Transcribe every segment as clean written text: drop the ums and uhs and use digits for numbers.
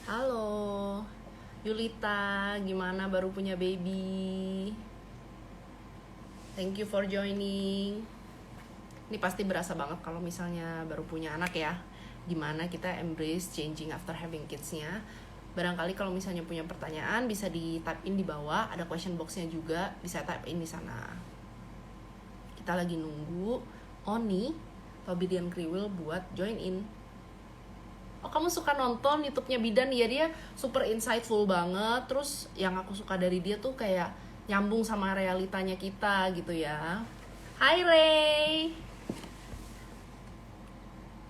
Halo, Yulita, gimana baru punya baby? Thank you for joining. Ini pasti berasa banget kalau misalnya baru punya anak ya. Gimana kita embrace changing after having kids-nya. Barangkali kalau misalnya punya pertanyaan bisa di type in di bawah, ada question box-nya juga, bisa type in di sana. Kita lagi nunggu Oni, Fabidian Kriwil buat join in. Oh, kamu suka nonton YouTube-nya Bidan ya, dia super insightful banget. Terus yang aku suka dari dia tuh kayak nyambung sama realitanya kita gitu ya. Hai Ray.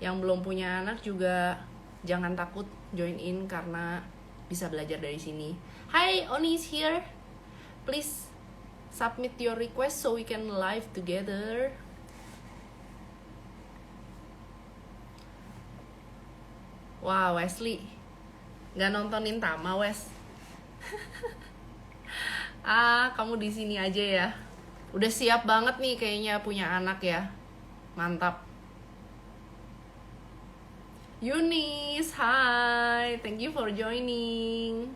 Yang belum punya anak juga jangan takut join in karena bisa belajar dari sini. Hai, Oni is here. Please submit your request so we can live together. Wah, Wesley. Nggak nontonin Tama, Wes. Kamu di sini aja ya. Udah siap banget nih kayaknya punya anak ya. Mantap. Yunis, hi. Thank you for joining.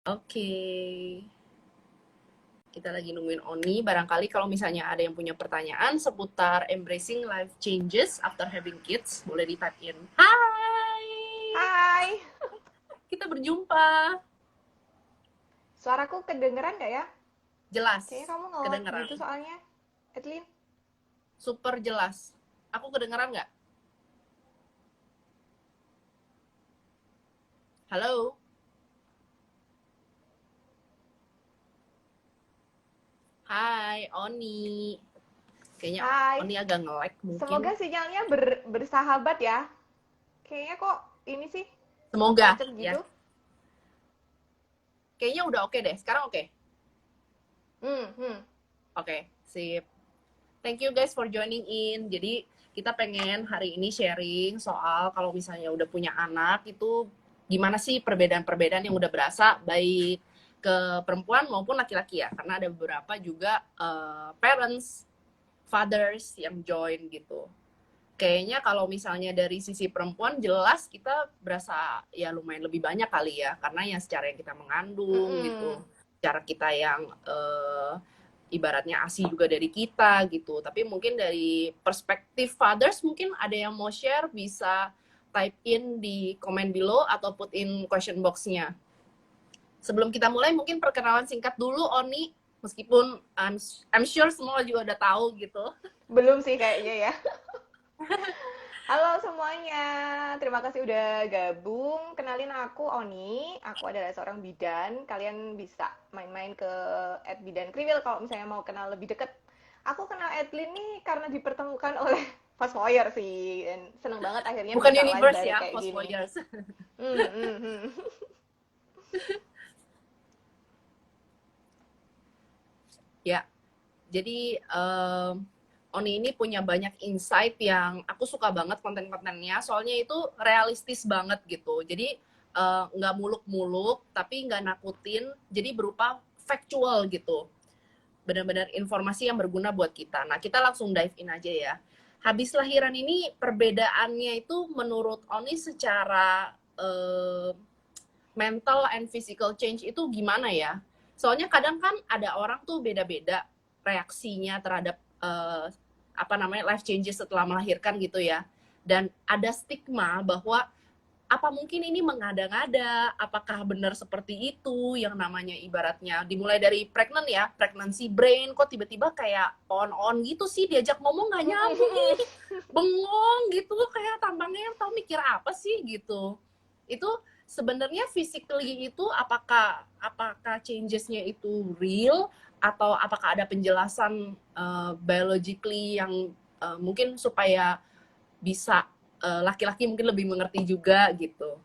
Oke. Kita lagi nungguin Oni. Barangkali kalau misalnya ada yang punya pertanyaan seputar embracing life changes after having kids, boleh di-type in. Hai. Hai, Kita berjumpa. suaraku kedengeran nggak ya? Kayaknya Jelas. kamu nge-lag Kedengeran. gitu soalnya, Edlin. Super jelas. Aku kedengeran nggak? Halo? Hai, Oni. Kayaknya Hai, Oni agak nge-lag mungkin. semoga sinyalnya bersahabat ya. Kayaknya kok ini sih Semoga macet ya. gitu. Kayaknya udah oke deh. Sekarang oke. Hmm. Oke, sip. Thank you guys for joining in. Jadi kita pengen hari ini sharing soal kalau misalnya udah punya anak itu gimana sih perbedaan-perbedaan yang udah berasa baik ke perempuan maupun laki-laki ya. Karena ada beberapa juga parents, fathers yang join gitu. Kayaknya kalau misalnya dari sisi perempuan jelas kita berasa ya lumayan lebih banyak kali ya, karena yang secara yang kita mengandung gitu, Mm-mm. cara kita yang ibaratnya ASI juga dari kita gitu. Tapi mungkin dari perspektif fathers mungkin ada yang mau share, bisa type in di comment below atau put in question box-nya. Sebelum kita mulai mungkin perkenalan singkat dulu Oni, meskipun I'm sure semua juga udah tahu gitu. Belum sih kayaknya ya. Halo semuanya, terima kasih udah gabung. Kenalin aku Oni, aku adalah seorang bidan. Kalian bisa main-main ke @bidankriwil kalau misalnya mau kenal lebih deket. Aku kenal Edlin nih karena dipertemukan oleh Fastwire sih, dan seneng banget akhirnya Bukan bisa live universe bareng ya, kayak gini. Fosfoyers. Hmm, hmm, hmm. Ya, jadi Oni ini punya banyak insight yang aku suka banget konten-kontennya, soalnya itu realistis banget gitu. Jadi nggak muluk-muluk, tapi nggak nakutin, jadi berupa factual gitu. Benar-benar informasi yang berguna buat kita. Nah, kita langsung dive in aja ya. Habis lahiran ini perbedaannya itu menurut Oni secara mental and physical change itu gimana ya? Soalnya kadang kan ada orang tuh beda-beda reaksinya terhadap apa namanya life changes setelah melahirkan gitu ya. Dan ada stigma bahwa apa mungkin ini mengada-ngada, apakah benar seperti itu yang namanya ibaratnya dimulai dari pregnant ya, pregnancy brain kok tiba-tiba kayak on gitu sih, diajak ngomong nggak nyambung nih, bengong gitu kayak tampangnya tau mikir apa sih gitu. Itu sebenarnya physically itu apakah changesnya itu real atau apakah ada penjelasan biologically yang mungkin supaya bisa laki-laki mungkin lebih mengerti juga gitu.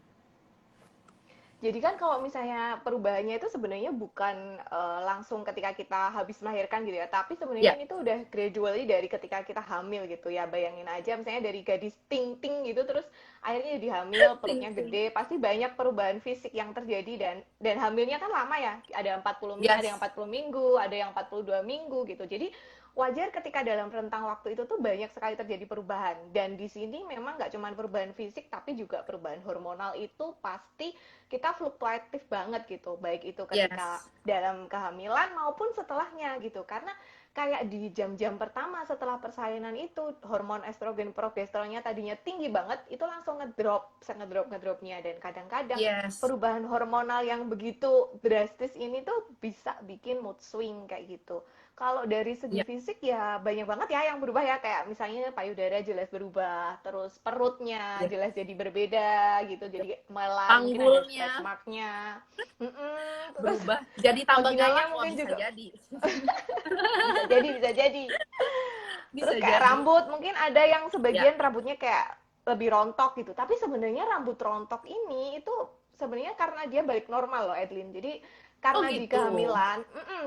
Jadi kan kalau misalnya perubahannya itu sebenarnya bukan langsung ketika kita habis melahirkan gitu ya, tapi sebenarnya Ya, ini tuh udah gradually dari ketika kita hamil gitu ya. Bayangin aja misalnya dari gadis ting-ting gitu terus akhirnya jadi hamil, perutnya ting-ting. gede, pasti banyak perubahan fisik yang terjadi dan hamilnya kan lama ya. Ada 40 ada yang Yes. 40 minggu, ada yang 42 minggu gitu. Jadi wajar ketika dalam rentang waktu itu tuh banyak sekali terjadi perubahan. Dan di sini memang nggak cuma perubahan fisik, tapi juga perubahan hormonal itu pasti kita fluktuatif banget gitu. Baik itu ketika Yes. dalam kehamilan maupun setelahnya gitu. Karena kayak di jam-jam pertama setelah persalinan itu hormon estrogen progesteronnya tadinya tinggi banget itu langsung ngedrop ngedropnya dan kadang-kadang Yes. perubahan hormonal yang begitu drastis ini tuh bisa bikin mood swing kayak gitu. Kalau dari segi Ya. fisik ya banyak banget ya yang berubah ya kayak misalnya payudara jelas berubah, terus perutnya Ya. jelas jadi berbeda gitu, jadi melar, mungkin ada stretch Panggulnya marknya. Terus berubah jadi tambah vaginanya galak. Wah, mungkin bisa juga jadi. bisa jadi, bisa jadi. Terus Bisa kayak jadi. rambut, mungkin ada yang Ya. sebagian rambutnya kayak lebih rontok gitu. Tapi sebenarnya rambut rontok ini itu sebenarnya karena dia balik normal loh, Edlin. Jadi Oh karena di gitu. kehamilan,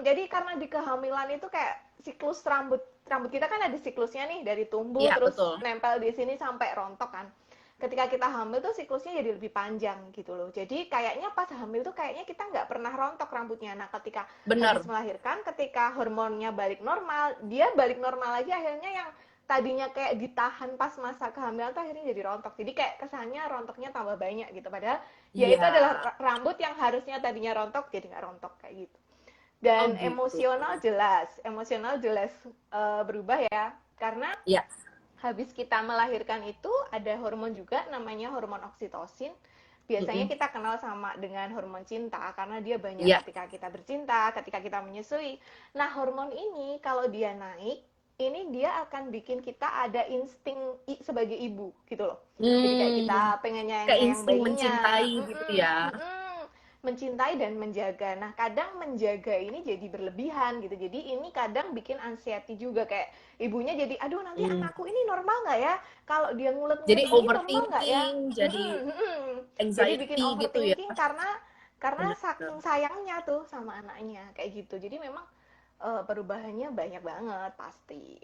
jadi karena di kehamilan itu kayak siklus rambut rambut kita kan ada siklusnya nih dari tumbuh Iya, terus betul. nempel di sini sampai rontok kan. Ketika kita hamil tuh siklusnya jadi lebih panjang gitu loh. Jadi kayaknya pas hamil tuh kayaknya kita nggak pernah rontok rambutnya. Nah ketika habis Bener. melahirkan, ketika hormonnya balik normal, dia balik normal lagi akhirnya yang tadinya kayak ditahan pas masa kehamilan tuh akhirnya jadi rontok. Jadi kayak kesannya rontoknya tambah banyak gitu. Padahal ya itu Iya. adalah rambut yang harusnya tadinya rontok jadi nggak rontok kayak gitu. Oh Dan gitu. emosional jelas berubah ya. Karena Ya. habis kita melahirkan itu ada hormon juga namanya hormon oksitosin. Biasanya Mm-mm. kita kenal sama dengan hormon cinta karena dia banyak Ya. ketika kita bercinta, ketika kita menyusui. Nah, hormon ini kalau dia naik, ini dia akan bikin kita ada insting sebagai ibu gitu loh. Jadi kayak kita Hmm. pengen Kayak nyayang-nyayang insting bayinya, mencintai gitu ya. mencintai dan menjaga. Nah, kadang menjaga ini jadi berlebihan gitu. Jadi ini kadang bikin anxiety juga kayak ibunya jadi, aduh nanti Hmm. anakku ini normal nggak ya? Kalau dia ngulet-ngulet Jadi gini normal nggak ya? overthinking, jadi Jadi bikin anxiety gitu ya. overthinking karena Benar. saking sayangnya tuh sama anaknya kayak gitu. Jadi memang perubahannya banyak banget pasti.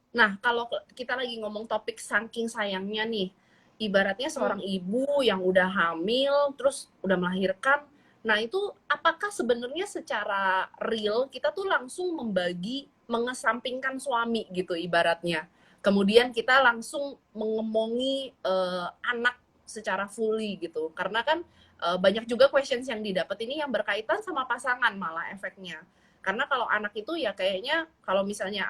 Nah, kalau kita lagi ngomong topik saking sayangnya nih, ibaratnya Hmm. seorang ibu yang udah hamil, terus udah melahirkan, nah itu apakah sebenarnya secara real kita tuh langsung mengesampingkan suami gitu ibaratnya. Kemudian kita langsung mengemongi anak secara fully gitu. Karena kan banyak juga questions yang didapat ini yang berkaitan sama pasangan malah efeknya. Karena kalau anak itu ya kayaknya kalau misalnya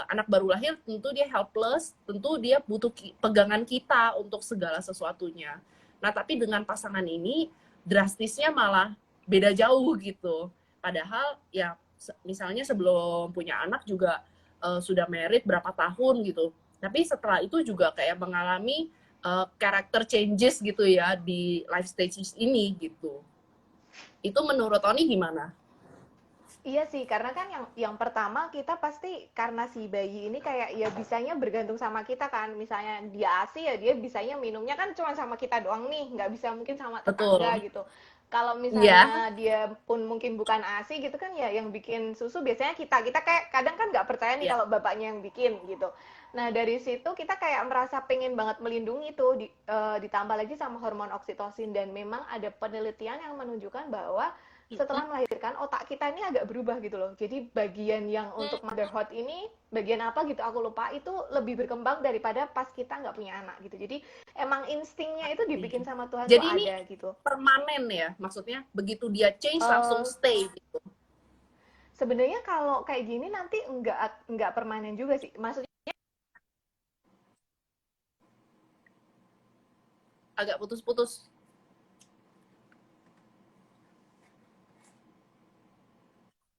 anak baru lahir tentu dia helpless, tentu dia butuh pegangan kita untuk segala sesuatunya. Nah, tapi dengan pasangan ini drastisnya malah beda jauh gitu. Padahal ya misalnya sebelum punya anak juga sudah married berapa tahun gitu. Tapi setelah itu juga kayak mengalami character changes gitu ya di life stages ini gitu. Itu menurut Tony gimana? Iya sih, karena kan yang pertama kita pasti karena si bayi ini kayak ya bisanya bergantung sama kita kan. Misalnya dia ASI ya dia bisanya minumnya kan cuma sama kita doang nih, nggak bisa mungkin sama tetangga Betul. gitu. Kalau Iya. misalnya dia pun mungkin bukan ASI gitu kan ya yang bikin susu biasanya kita. Kita kayak kadang kan nggak percaya nih Ya. kalau bapaknya yang bikin gitu. Nah dari situ kita kayak merasa pengen banget melindungi tuh ditambah lagi sama hormon oksitosin dan memang ada penelitian yang menunjukkan bahwa setelah melahirkan otak kita ini agak berubah gitu loh. Jadi bagian yang untuk motherhood ini bagian apa gitu aku lupa itu lebih berkembang daripada pas kita nggak punya anak gitu. Jadi emang instingnya itu dibikin sama Tuhan tuh Jadi ini ada gitu. permanen ya, maksudnya begitu dia change langsung Uh, stay gitu. Sebenarnya kalau kayak gini nanti nggak permanen juga sih. Maksudnya Agak putus-putus.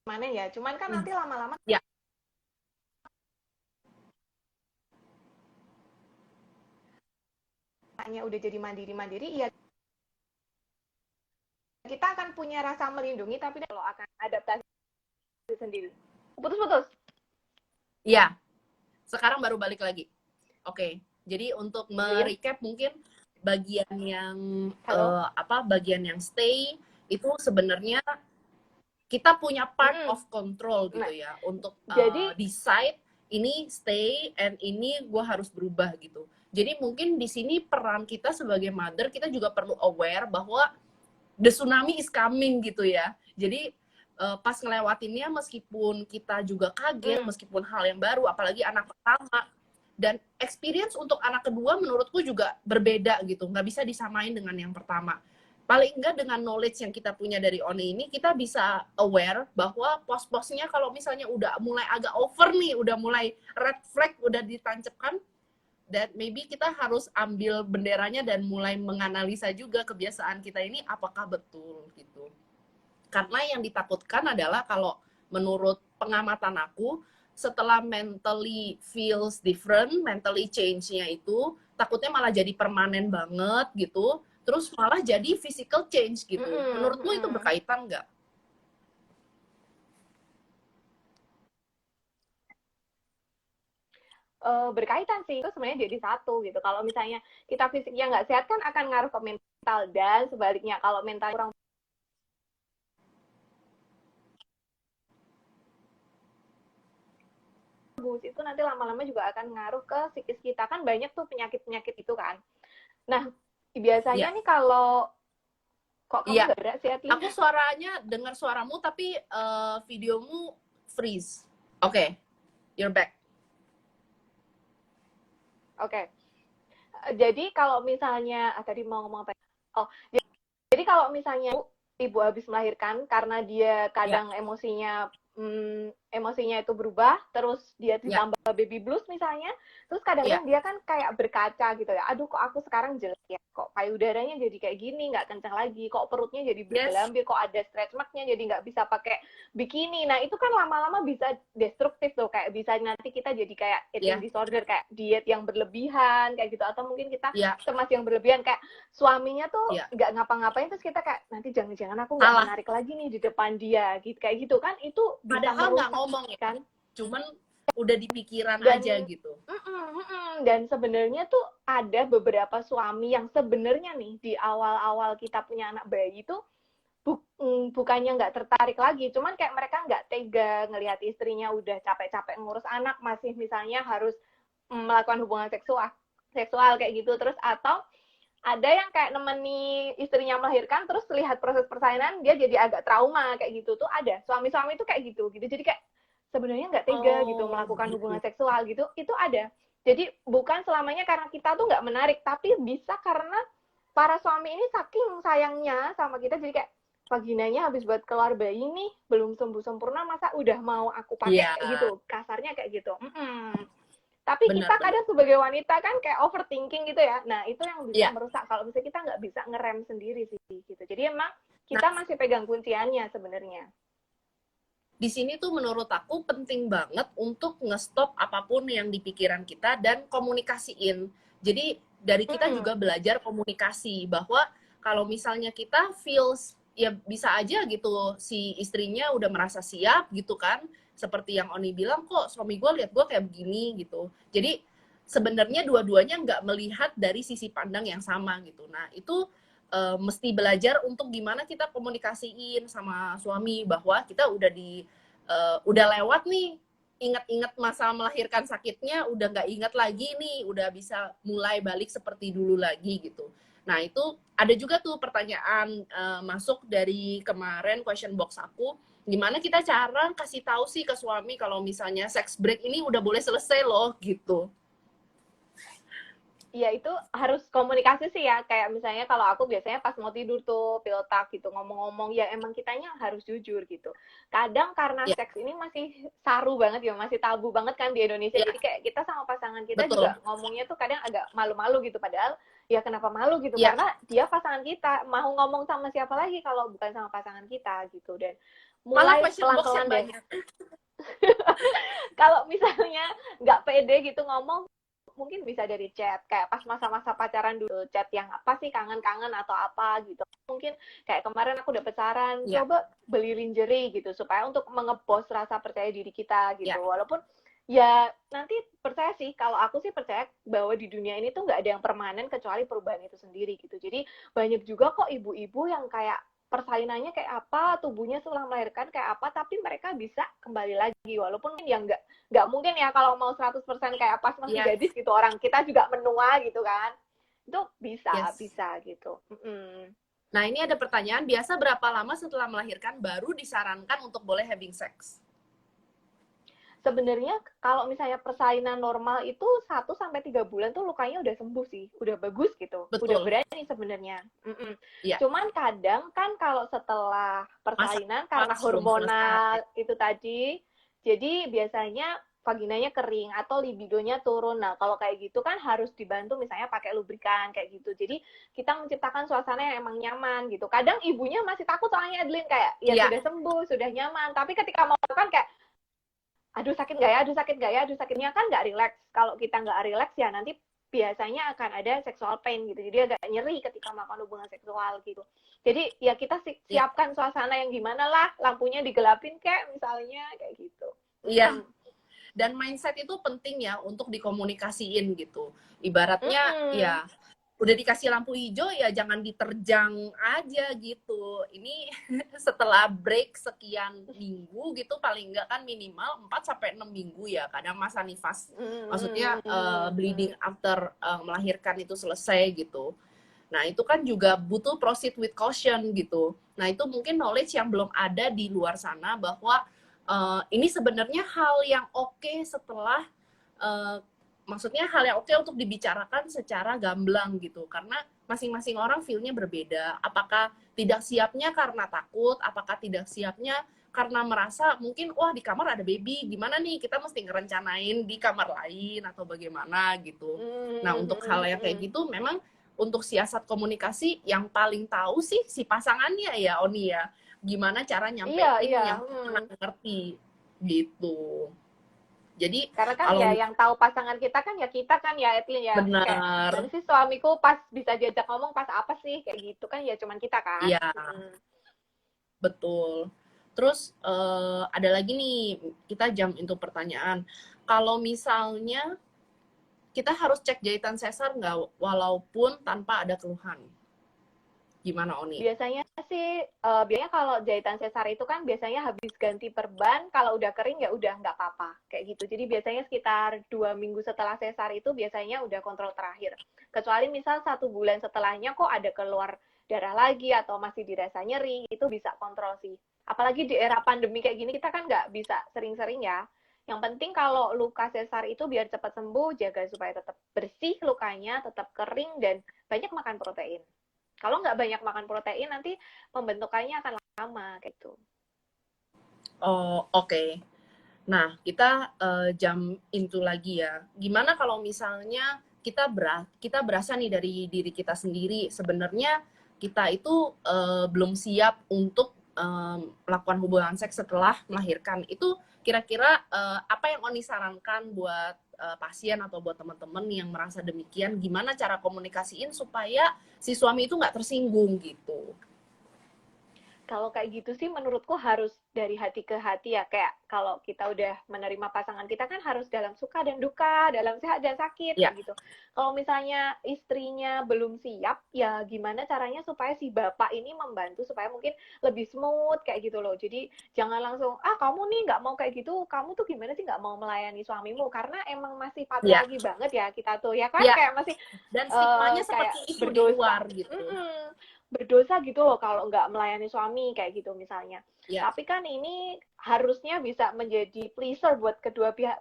permanen ya. Cuman kan nanti lama-lama Ya, anaknya udah jadi mandiri-mandiri, ya kita akan punya rasa melindungi tapi kalau akan adaptasi sendiri. Putus-putus. ya. Sekarang baru balik lagi. Oke. Jadi untuk Iya. merecap mungkin bagian yang Halo. bagian yang stay itu sebenarnya kita punya part Mm-mm. of control gitu Nah, ya untuk jadi decide ini stay and ini gue harus berubah gitu. Jadi mungkin di sini peran kita sebagai mother kita juga perlu aware bahwa the tsunami is coming gitu ya. Jadi pas ngelewatinnya meskipun kita juga kaget, Hmm. meskipun hal yang baru, apalagi anak pertama. Dan experience untuk anak kedua menurutku juga berbeda gitu, nggak bisa disamain dengan yang pertama. Paling enggak dengan knowledge yang kita punya dari Oni ini, kita bisa aware bahwa pos-posnya kalau misalnya udah mulai agak over nih, udah mulai red flag udah ditancapkan, that maybe kita harus ambil benderanya dan mulai menganalisa juga kebiasaan kita ini apakah betul gitu. Karena yang ditakutkan adalah kalau menurut pengamatan aku, setelah mentally feels different, mentally change-nya itu takutnya malah jadi permanen banget gitu, terus malah jadi physical change gitu. Menurutmu itu berkaitan nggak? Berkaitan sih, itu sebenarnya jadi satu gitu. Kalau misalnya kita fisiknya nggak sehat kan akan ngaruh ke mental, dan sebaliknya kalau mental kurang bagus itu nanti lama-lama juga akan ngaruh ke psikis kita. Kan banyak tuh penyakit-penyakit itu kan. Nah, biasanya Iya, nih kalau kok kamu iya. nggak gerak sih, Ati? Aku suaranya dengar suaramu tapi videomu freeze. Oke, okay, you're back. Oke. Okay. Jadi kalau misalnya tadi mau ngomong apa? Oh, jadi kalau misalnya ibu habis melahirkan karena dia Ya, kadang emosinya itu berubah, terus dia ya, ditambah baby blues misalnya, terus ya. kadang-kadang dia kan kayak berkaca gitu ya, aduh kok aku sekarang jelek ya, kok payudaranya jadi kayak gini, nggak kencang lagi, kok perutnya jadi Yes. bergelambir, kok ada stretch marknya, jadi nggak bisa pakai bikini. Nah itu kan lama-lama bisa destruktif tuh, kayak bisa nanti kita jadi kayak eating Ya, disorder, kayak diet yang berlebihan kayak gitu, atau mungkin kita ya, cemas yang berlebihan, kayak suaminya tuh ya. nggak ngapa-ngapain terus kita kayak nanti jangan-jangan aku nggak Salah. menarik lagi nih di depan dia gitu, kayak gitu kan, itu bisa Padahal nggak merusak ngomong ya, kan. cuman udah di pikiran Dan aja gitu. dan sebenarnya tuh ada beberapa suami yang sebenarnya nih di awal-awal kita punya anak bayi tuh bukannya nggak tertarik lagi, cuman kayak mereka nggak tega ngelihat istrinya udah capek-capek ngurus anak, masih misalnya harus melakukan hubungan seksual seksual kayak gitu, terus atau ada yang kayak nemeni istrinya melahirkan terus lihat proses persalinan dia jadi agak trauma kayak gitu, tuh ada suami-suami itu kayak gitu gitu, jadi kayak sebenarnya nggak tega gitu Oh, melakukan hubungan begitu. seksual gitu, itu ada. Jadi bukan selamanya karena kita tuh nggak menarik, tapi bisa karena para suami ini saking sayangnya sama kita, jadi kayak vaginanya habis buat keluar bayi nih belum sembuh sempurna masa udah mau aku pakai Iya, kayak gitu, kasarnya kayak gitu. Tapi kita benar-benar. kadang sebagai wanita kan kayak overthinking gitu ya. Nah, itu yang bisa Iya. merusak kalau misalnya kita nggak bisa ngerem sendiri sih gitu. Jadi emang Nah, kita masih pegang kunciannya sebenarnya. di sini tuh menurut aku penting banget untuk ngestop apapun yang di pikiran kita dan komunikasiin. Jadi dari kita Mm-mm. juga belajar komunikasi bahwa kalau misalnya kita feels ya bisa aja gitu si istrinya udah merasa siap gitu kan, seperti yang Oni bilang kok suami gue lihat gue kayak begini gitu. Jadi sebenarnya dua-duanya nggak melihat dari sisi pandang yang sama gitu. Nah itu mesti belajar untuk gimana kita komunikasiin sama suami bahwa kita udah lewat nih, ingat-ingat masa melahirkan sakitnya udah nggak ingat lagi nih, udah bisa mulai balik seperti dulu lagi gitu. Nah itu ada juga tuh pertanyaan masuk dari kemarin question box aku, gimana kita cara kasih tahu sih ke suami kalau misalnya sex break ini udah boleh selesai loh gitu. Ya itu harus komunikasi sih ya. Kayak misalnya kalau aku biasanya pas mau tidur tuh pillow talk gitu, ngomong-ngomong ya emang kitanya harus jujur gitu. Kadang karena Ya, seks ini masih saru banget ya, masih tabu banget kan di Indonesia. ya, Jadi kayak kita sama pasangan kita betul. juga ngomongnya tuh kadang agak malu-malu gitu. Padahal ya kenapa malu gitu? Ya, Karena dia pasangan kita. Mau ngomong sama siapa lagi kalau bukan sama pasangan kita gitu. Dan malah mulai question box yang pelan-pelan deh. banyak. Kalau misalnya nggak pede gitu ngomong, mungkin bisa dari chat kayak pas masa-masa pacaran dulu, chat yang apa sih, kangen-kangen atau apa gitu. Mungkin kayak kemarin aku dapet saran Ya, coba beli lingerie gitu supaya untuk mengebos rasa percaya diri kita ya, gitu, walaupun ya nanti percaya sih, kalau aku sih percaya bahwa di dunia ini tuh nggak ada yang permanen kecuali perubahan itu sendiri gitu. Jadi banyak juga kok ibu-ibu yang kayak persalinannya kayak apa, tubuhnya setelah melahirkan kayak apa, tapi mereka bisa kembali lagi, walaupun yang nggak mungkin ya kalau mau 100% kayak pas masih ya, gadis gitu, orang kita juga menua gitu kan, itu bisa yes. bisa gitu. Mm-mm. Nah, ini ada pertanyaan, biasa berapa lama setelah melahirkan baru disarankan untuk boleh having sex? Sebenarnya kalau misalnya persalinan normal itu 1 sampai 3 bulan tuh lukanya udah sembuh sih, udah bagus gitu, udah Betul. berani sebenarnya. Iya. Cuman kadang kan kalau setelah Masa persalinan karena belum selesai. hormonal itu tadi, jadi biasanya vaginanya kering atau libidonya turun. Nah, kalau kayak gitu kan harus dibantu misalnya pakai lubrikan kayak gitu. Jadi kita menciptakan suasana yang emang nyaman gitu. Kadang ibunya masih takut soalnya Adeline kayak ya Iya. sudah sembuh, sudah nyaman. Tapi ketika mau kan kayak aduh sakit nggak ya, aduh sakit nggak ya, aduh sakitnya kan nggak rileks. Kalau kita nggak rileks ya nanti biasanya akan ada sexual pain gitu. Jadi agak nyeri ketika melakukan hubungan seksual gitu. Jadi ya kita Iya. siapkan suasana yang gimana lah, lampunya digelapin kayak misalnya kayak gitu. Iya. Dan mindset itu penting ya untuk dikomunikasiin gitu. Ibaratnya ya udah dikasih lampu hijau ya jangan diterjang aja gitu. Ini setelah break sekian minggu gitu paling enggak kan minimal 4 sampai 6 minggu ya. Kadang masa nifas maksudnya bleeding after melahirkan itu selesai gitu. Nah, itu kan juga butuh proceed with caution gitu. Nah, itu mungkin knowledge yang belum ada di luar sana bahwa ini sebenarnya hal yang oke setelah uh, maksudnya hal yang oke untuk dibicarakan secara gamblang gitu karena masing-masing orang feel-nya berbeda. Apakah tidak siapnya karena takut, apakah tidak siapnya karena merasa mungkin wah di kamar ada baby, gimana nih kita mesti ngerencanain di kamar lain atau bagaimana gitu. Nah, untuk hal yang kayak gitu memang untuk siasat komunikasi yang paling tahu sih si pasangannya ya Oni ya. Gimana cara Iya, nyampein iya. yang ngerti gitu. Jadi Karena kan ya kalau yang tahu pasangan kita kan ya Etlin ya. Kayak gimana benar, sih suamiku pas bisa diajak ngomong pas apa sih kayak gitu kan ya cuman kita kan. iya betul. Terus ada lagi nih kita jump into pertanyaan. Kalau misalnya kita harus cek jahitan sesar nggak walaupun tanpa ada keluhan? Gimana Oni? Biasanya sih, biasanya kalau jahitan sesar itu kan biasanya habis ganti perban, kalau udah kering ya udah nggak apa-apa, kayak gitu. Jadi biasanya sekitar 2 minggu setelah sesar itu biasanya udah kontrol terakhir. Kecuali misal 1 bulan setelahnya kok ada keluar darah lagi atau masih dirasa nyeri, itu bisa kontrol sih. Apalagi di era pandemi kayak gini kita kan nggak bisa sering-sering ya. Yang penting kalau luka sesar itu biar cepat sembuh, jaga supaya tetap bersih lukanya, tetap kering, dan banyak makan protein. Kalau nggak banyak makan protein, nanti pembentukannya akan lama, gitu. Oh, oke. Nah, kita jump into lagi ya. Gimana kalau misalnya kita berasa nih dari diri kita sendiri, sebenarnya kita itu belum siap untuk melakukan hubungan seks setelah melahirkan. Itu kira-kira apa yang Oni sarankan buat pasien atau buat teman-teman yang merasa demikian? Gimana cara komunikasiin supaya si suami itu nggak tersinggung gitu? Kalau kayak gitu sih menurutku harus dari hati ke hati ya. Kayak kalau kita udah menerima pasangan kita kan harus dalam suka dan duka, dalam sehat dan sakit Ya, kayak gitu. Kalau misalnya istrinya belum siap, ya gimana caranya supaya si bapak ini membantu supaya mungkin lebih smooth kayak gitu loh. Jadi jangan langsung, ah kamu nih nggak mau kayak gitu, kamu tuh gimana sih nggak mau melayani suamimu? Karena emang masih ya, patriarki banget ya kita tuh ya kan ya. kayak masih Dan stigmanya kayak seperti itu di berdosa. luar gitu. Berdosa gitu loh kalau nggak melayani suami kayak gitu misalnya. Ya, Tapi kan ini harusnya bisa menjadi pleaser buat kedua belah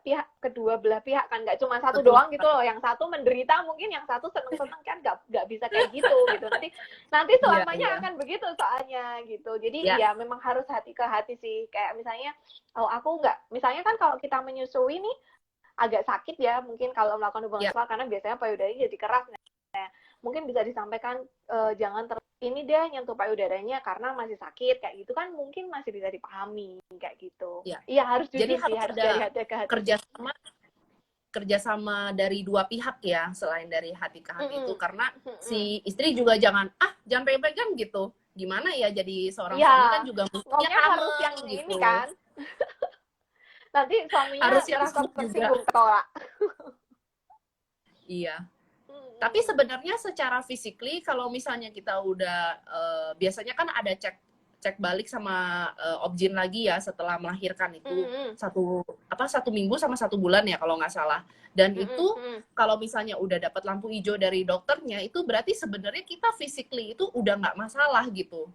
pihak kan nggak cuma satu betul. doang gitu loh. Yang satu menderita mungkin yang satu seneng-seneng kan nggak bisa kayak gitu gitu. Nanti Iya, selamanya iya. akan begitu soalnya gitu. Jadi Ya, ya memang harus hati ke hati sih. Kayak misalnya oh aku nggak misalnya kan kalau kita menyusui nih agak sakit ya mungkin kalau melakukan hubungan ya. seksual karena biasanya payudaranya jadi keras. Mungkin bisa disampaikan jangan ini deh nyentuh payudaranya karena masih sakit kayak gitu kan mungkin masih bisa dipahami kayak gitu. Ya. Iya harus Jadi jujur sih harus harus dari ada hati ke hati. kerjasama dari dua pihak ya, selain dari hati ke hati itu, Mm-mm. karena Mm-mm. si istri juga jangan pegang gitu. Gimana ya jadi seorang suami kan Ya juga mestinya maunya harus yang hamil ini gitu. kan nanti suaminya Harus yang merasa smooth juga. tersinggung ketolak. Iya. Tapi Mm-mm. sebenarnya secara physically kalau misalnya kita udah biasanya kan ada cek balik sama Objin lagi ya setelah melahirkan itu Mm-mm. 1 minggu sama 1 bulan ya kalau nggak salah. Dan Mm-mm. itu Mm-mm. kalau misalnya udah dapat lampu hijau dari dokternya itu berarti sebenarnya kita physically itu udah nggak masalah gitu.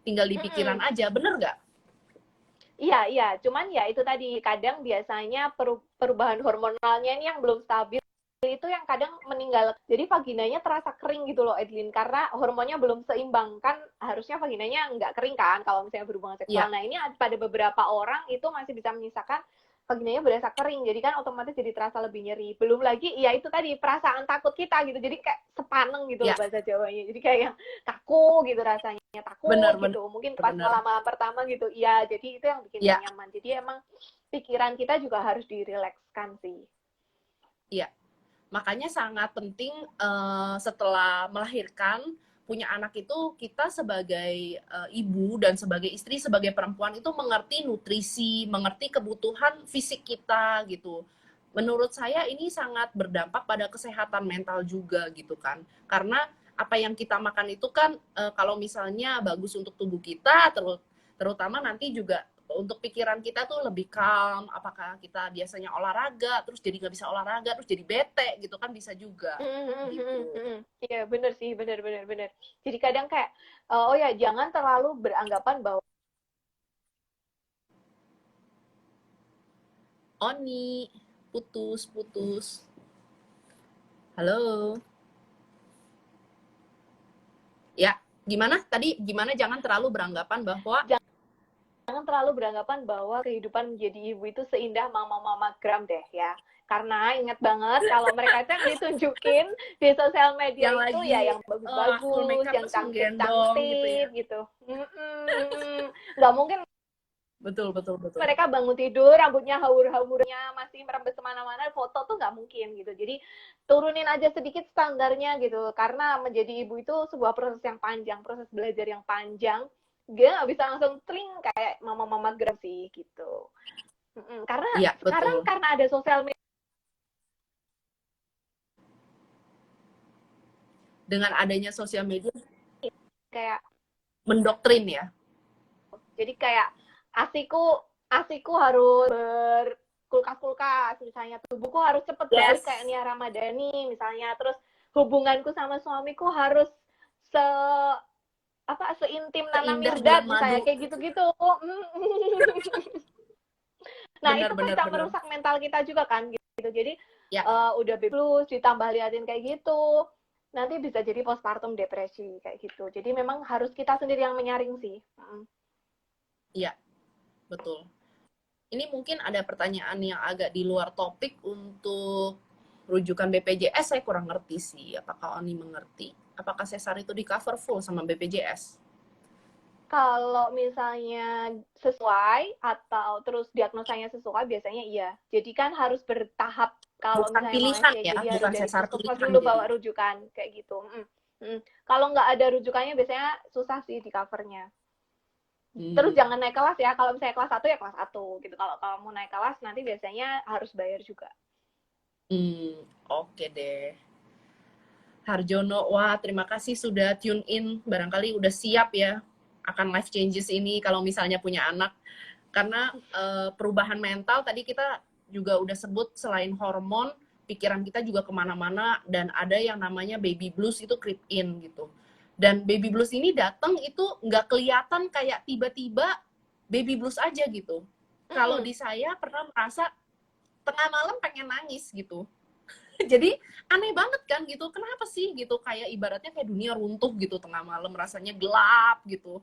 Tinggal di pikiran Mm-mm. aja, bener nggak? Iya, iya. Cuman ya itu tadi, kadang biasanya perubahan hormonalnya ini yang belum stabil itu yang kadang meninggal. Jadi vaginanya terasa kering gitu loh, Edlin. Karena hormonnya belum seimbang. Kan harusnya vaginanya nggak kering kan kalau misalnya berhubungan seksual. Iya, Nah ini pada beberapa orang itu masih bisa menyisakan vaginanya berasa kering. Jadi kan otomatis jadi terasa lebih nyeri. Belum lagi, ya itu tadi, perasaan takut kita gitu. Jadi kayak sepaneng gitu loh iya, bahasa Jawanya. Jadi kayak yang kaku gitu rasanya, takut bener, bener, gitu. Mungkin pas bener. malam-malam pertama gitu. Iya, jadi itu yang bikin Iya, gak nyaman. Jadi emang pikiran kita juga harus dirilekskan sih. iya. Makanya sangat penting setelah melahirkan punya anak itu kita sebagai ibu dan sebagai istri, sebagai perempuan itu mengerti nutrisi, mengerti kebutuhan fisik kita gitu. Menurut saya ini sangat berdampak pada kesehatan mental juga gitu kan. Karena apa yang kita makan itu kan kalau misalnya bagus untuk tubuh kita, terutama nanti juga untuk pikiran kita tuh lebih calm. Apakah kita biasanya olahraga terus jadi nggak bisa olahraga terus jadi bete gitu kan, bisa juga gitu. Iya, bener sih, bener, bener, bener. Jadi kadang kayak, oh ya, jangan terlalu beranggapan bahwa Oni, putus putus, halo ya, gimana tadi, gimana jangan terlalu beranggapan bahwa jangan terlalu beranggapan bahwa kehidupan menjadi ibu itu seindah mama-mama gram deh ya. Karena ingat banget kalau mereka itu yang ditunjukin di sosial media yang itu ya lagi yang full bagus-bagus, makeup yang terus menggendong gitu cantik-cantik ya. gitu. Nggak mungkin Betul, betul, betul. mereka bangun tidur, rambutnya haur-haurnya masih merembes kemana-mana, foto tuh nggak mungkin gitu. Jadi turunin aja sedikit standarnya gitu. Karena menjadi ibu itu sebuah proses yang panjang, proses belajar yang panjang. Dia nggak bisa langsung tling kayak mama-mama gram sih gitu. Karena Iya, sekarang betul. karena ada sosial media Dengan adanya sosial media kayak, mendoktrin ya. jadi kayak asiku asiku harus berkulkas-kulkas misalnya, tubuhku harus cepet balik kayak Yes. Nia Ramadhani misalnya, terus hubunganku sama suamiku harus se seintim Nana Seindah Mirdad bulan misalnya, madu. kayak gitu-gitu. Nah Benar, itu kan benar, bisa benar. merusak mental kita juga kan gitu. Jadi Ya, udah baby blues ditambah liatin kayak gitu, nanti bisa jadi postpartum depresi kayak gitu. Jadi memang harus kita sendiri yang menyaring sih. iya, betul. Ini mungkin ada pertanyaan yang agak di luar topik untuk rujukan BPJS, saya kurang ngerti sih. Apakah Oni mengerti? Apakah sesar itu di cover full sama BPJS? Kalau misalnya sesuai atau terus diagnosanya sesuai, biasanya iya. Jadi kan harus bertahap kalau Bukan misalnya mau pilihan FGD, ya, jadi harus bukan dari sesar puskesmas pilihan dulu jadi. bawa rujukan kayak gitu. Kalau nggak ada rujukannya biasanya susah sih di covernya. Terus Hmm, jangan naik kelas ya. Kalau misalnya kelas satu ya kelas satu gitu. Kalau kamu naik kelas nanti biasanya harus bayar juga. hmm, oke deh. Harjono, wah terima kasih sudah tune in. Barangkali udah siap ya akan life changes ini kalau misalnya punya anak. Karena perubahan mental tadi kita juga udah sebut, selain hormon, pikiran kita juga kemana-mana, dan ada yang namanya baby blues itu creep in gitu. Dan baby blues ini datang itu nggak kelihatan kayak tiba-tiba baby blues aja gitu. Kalau Mm-mm. di saya pernah merasa tengah malam pengen nangis gitu. Jadi aneh banget kan gitu, kenapa sih gitu, kayak ibaratnya kayak dunia runtuh gitu tengah malam, rasanya gelap gitu.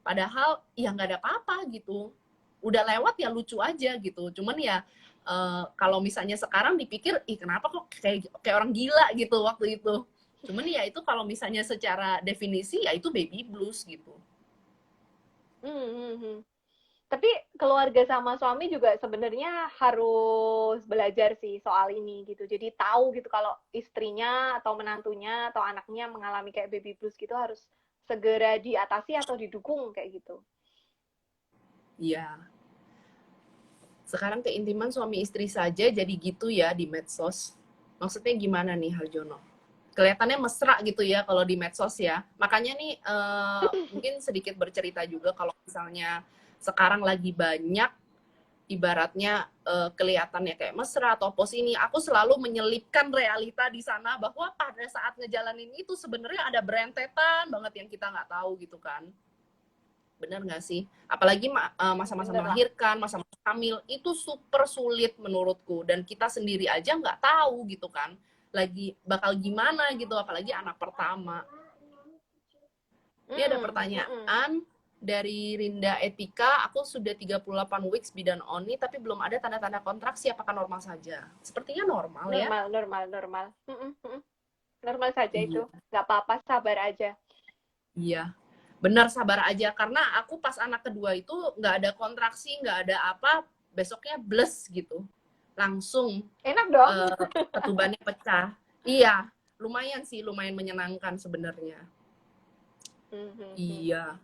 Padahal ya nggak ada apa-apa gitu, udah lewat ya lucu aja gitu. Cuman ya kalau misalnya sekarang dipikir, ih kenapa kok kayak orang gila gitu waktu itu. Cuman ya itu kalau misalnya secara definisi ya itu baby blues gitu. Mm-mm. Tapi keluarga sama suami juga sebenarnya harus belajar sih soal ini gitu. Jadi tahu gitu kalau istrinya atau menantunya atau anaknya mengalami kayak baby blues gitu, harus segera diatasi atau didukung kayak gitu. Iya, sekarang keintiman suami istri saja jadi gitu ya di medsos. Maksudnya gimana nih Harjono? kelihatannya mesra gitu ya kalau di medsos ya. Makanya nih mungkin sedikit bercerita juga kalau misalnya sekarang lagi banyak ibaratnya kelihatannya kayak mesra atau pos ini, aku selalu menyelipkan realita di sana bahwa pada saat ngejalanin itu sebenarnya ada berentetan banget yang kita nggak tahu gitu kan. Bener nggak sih? Apalagi masa-masa Bener lah. melahirkan, masa-masa hamil, itu super sulit menurutku. Dan kita sendiri aja nggak tahu gitu kan. Lagi bakal gimana gitu, apalagi anak pertama. Ini ada pertanyaan dari Rinda Etika, aku sudah 38 weeks bidan Oni, tapi belum ada tanda-tanda kontraksi, apakah normal saja? Sepertinya normal ya. Normal. Normal saja Iya, itu. Nggak apa-apa, sabar aja. iya. Benar sabar aja, karena aku pas anak kedua itu nggak ada kontraksi, nggak ada apa, besoknya bles gitu. Langsung Enak dong. ketubannya pecah. Iya, lumayan sih, lumayan menyenangkan sebenarnya. Iya.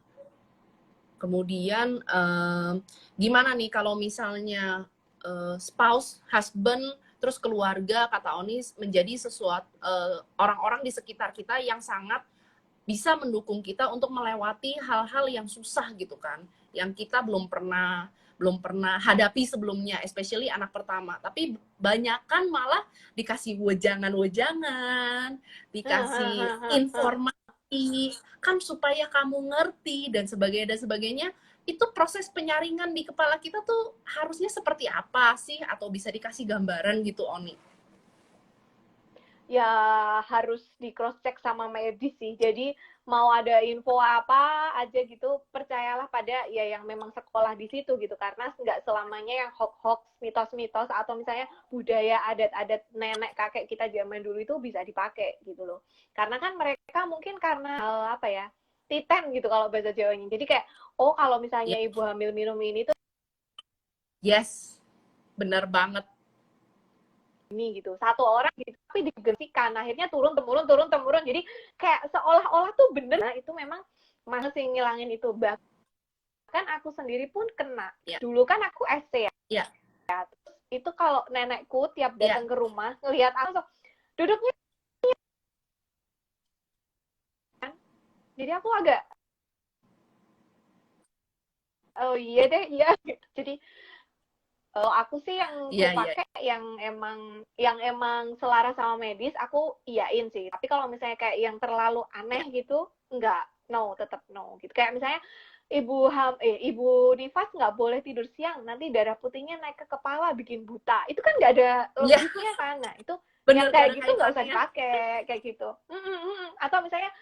Kemudian gimana nih kalau misalnya spouse, husband, terus keluarga kata Onis menjadi sesuatu orang-orang di sekitar kita yang sangat bisa mendukung kita untuk melewati hal-hal yang susah gitu kan, yang kita belum pernah hadapi sebelumnya, especially anak pertama. Tapi banyak kan malah dikasih wejangan-wejangan, dikasih informasi kan supaya kamu ngerti dan sebagainya. Itu proses penyaringan di kepala kita tuh harusnya seperti apa sih, atau bisa dikasih gambaran gitu Oni? Ya harus di cross check sama medis sih. Jadi mau ada info apa aja gitu, percayalah pada ya yang memang sekolah di situ gitu. Karena nggak selamanya yang hoax-hoax, mitos-mitos atau misalnya budaya adat-adat nenek kakek kita zaman dulu itu bisa dipakai gitu loh. Karena kan mereka mungkin karena apa ya, titen gitu kalau bahasa Jawanya. Jadi kayak oh kalau Ya, misalnya ibu hamil minum ini tuh yes, benar banget. ini gitu, satu orang gitu tapi digantikan akhirnya turun temurun jadi kayak seolah-olah tuh bener. Nah itu memang masih ngilangin itu. Bahkan aku sendiri pun kena Ya, dulu kan aku SC ya. ya, Itu kalau nenekku tiap ya, datang ke rumah ngelihat aku duduknya kan, jadi aku agak oh iya deh iya. Jadi aku sih yang ku ya, ya. pakai yang emang selaras sama medis aku iyain sih. Tapi kalau misalnya kayak yang terlalu aneh gitu, enggak, no, tetap no gitu. Kayak misalnya ibu nifas nggak boleh tidur siang, nanti darah putihnya naik ke kepala bikin buta. Itu kan nggak ada Ya, logiknya kan. Nah, itu yang bener gak ada kayak gitu nggak usah kaitannya. dipakai kayak gitu. Atau misalnya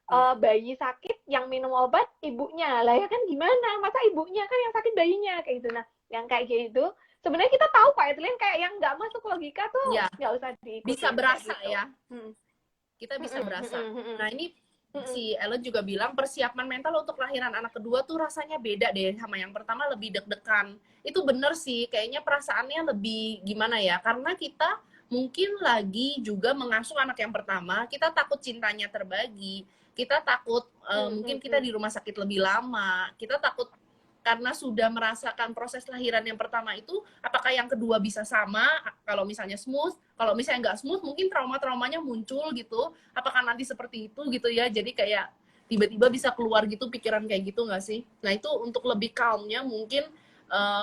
Iya, bayi sakit yang minum obat ibunya lah ya kan gimana masa ibunya kan yang sakit bayinya kayak gitu. Nah yang kayak gitu sebenarnya kita tahu Pak Edlin kayak yang nggak masuk logika tuh iya, nggak usah bisa diikutin kayak berasa gitu. ya. Kita bisa berasa. Nah, ini si Ellen juga bilang persiapan mental untuk kelahiran anak kedua tuh rasanya beda deh sama yang pertama, lebih deg-degan. Itu bener sih, kayaknya perasaannya lebih gimana ya, karena kita mungkin lagi juga mengasuh anak yang pertama, kita takut cintanya terbagi, kita takut mungkin kita di rumah sakit lebih lama, kita takut karena sudah merasakan proses lahiran yang pertama itu, apakah yang kedua bisa sama, kalau misalnya smooth, kalau misalnya nggak smooth, mungkin trauma-traumanya muncul gitu, apakah nanti seperti itu gitu ya, jadi kayak tiba-tiba bisa keluar gitu pikiran kayak gitu nggak sih? Nah itu untuk lebih calmnya mungkin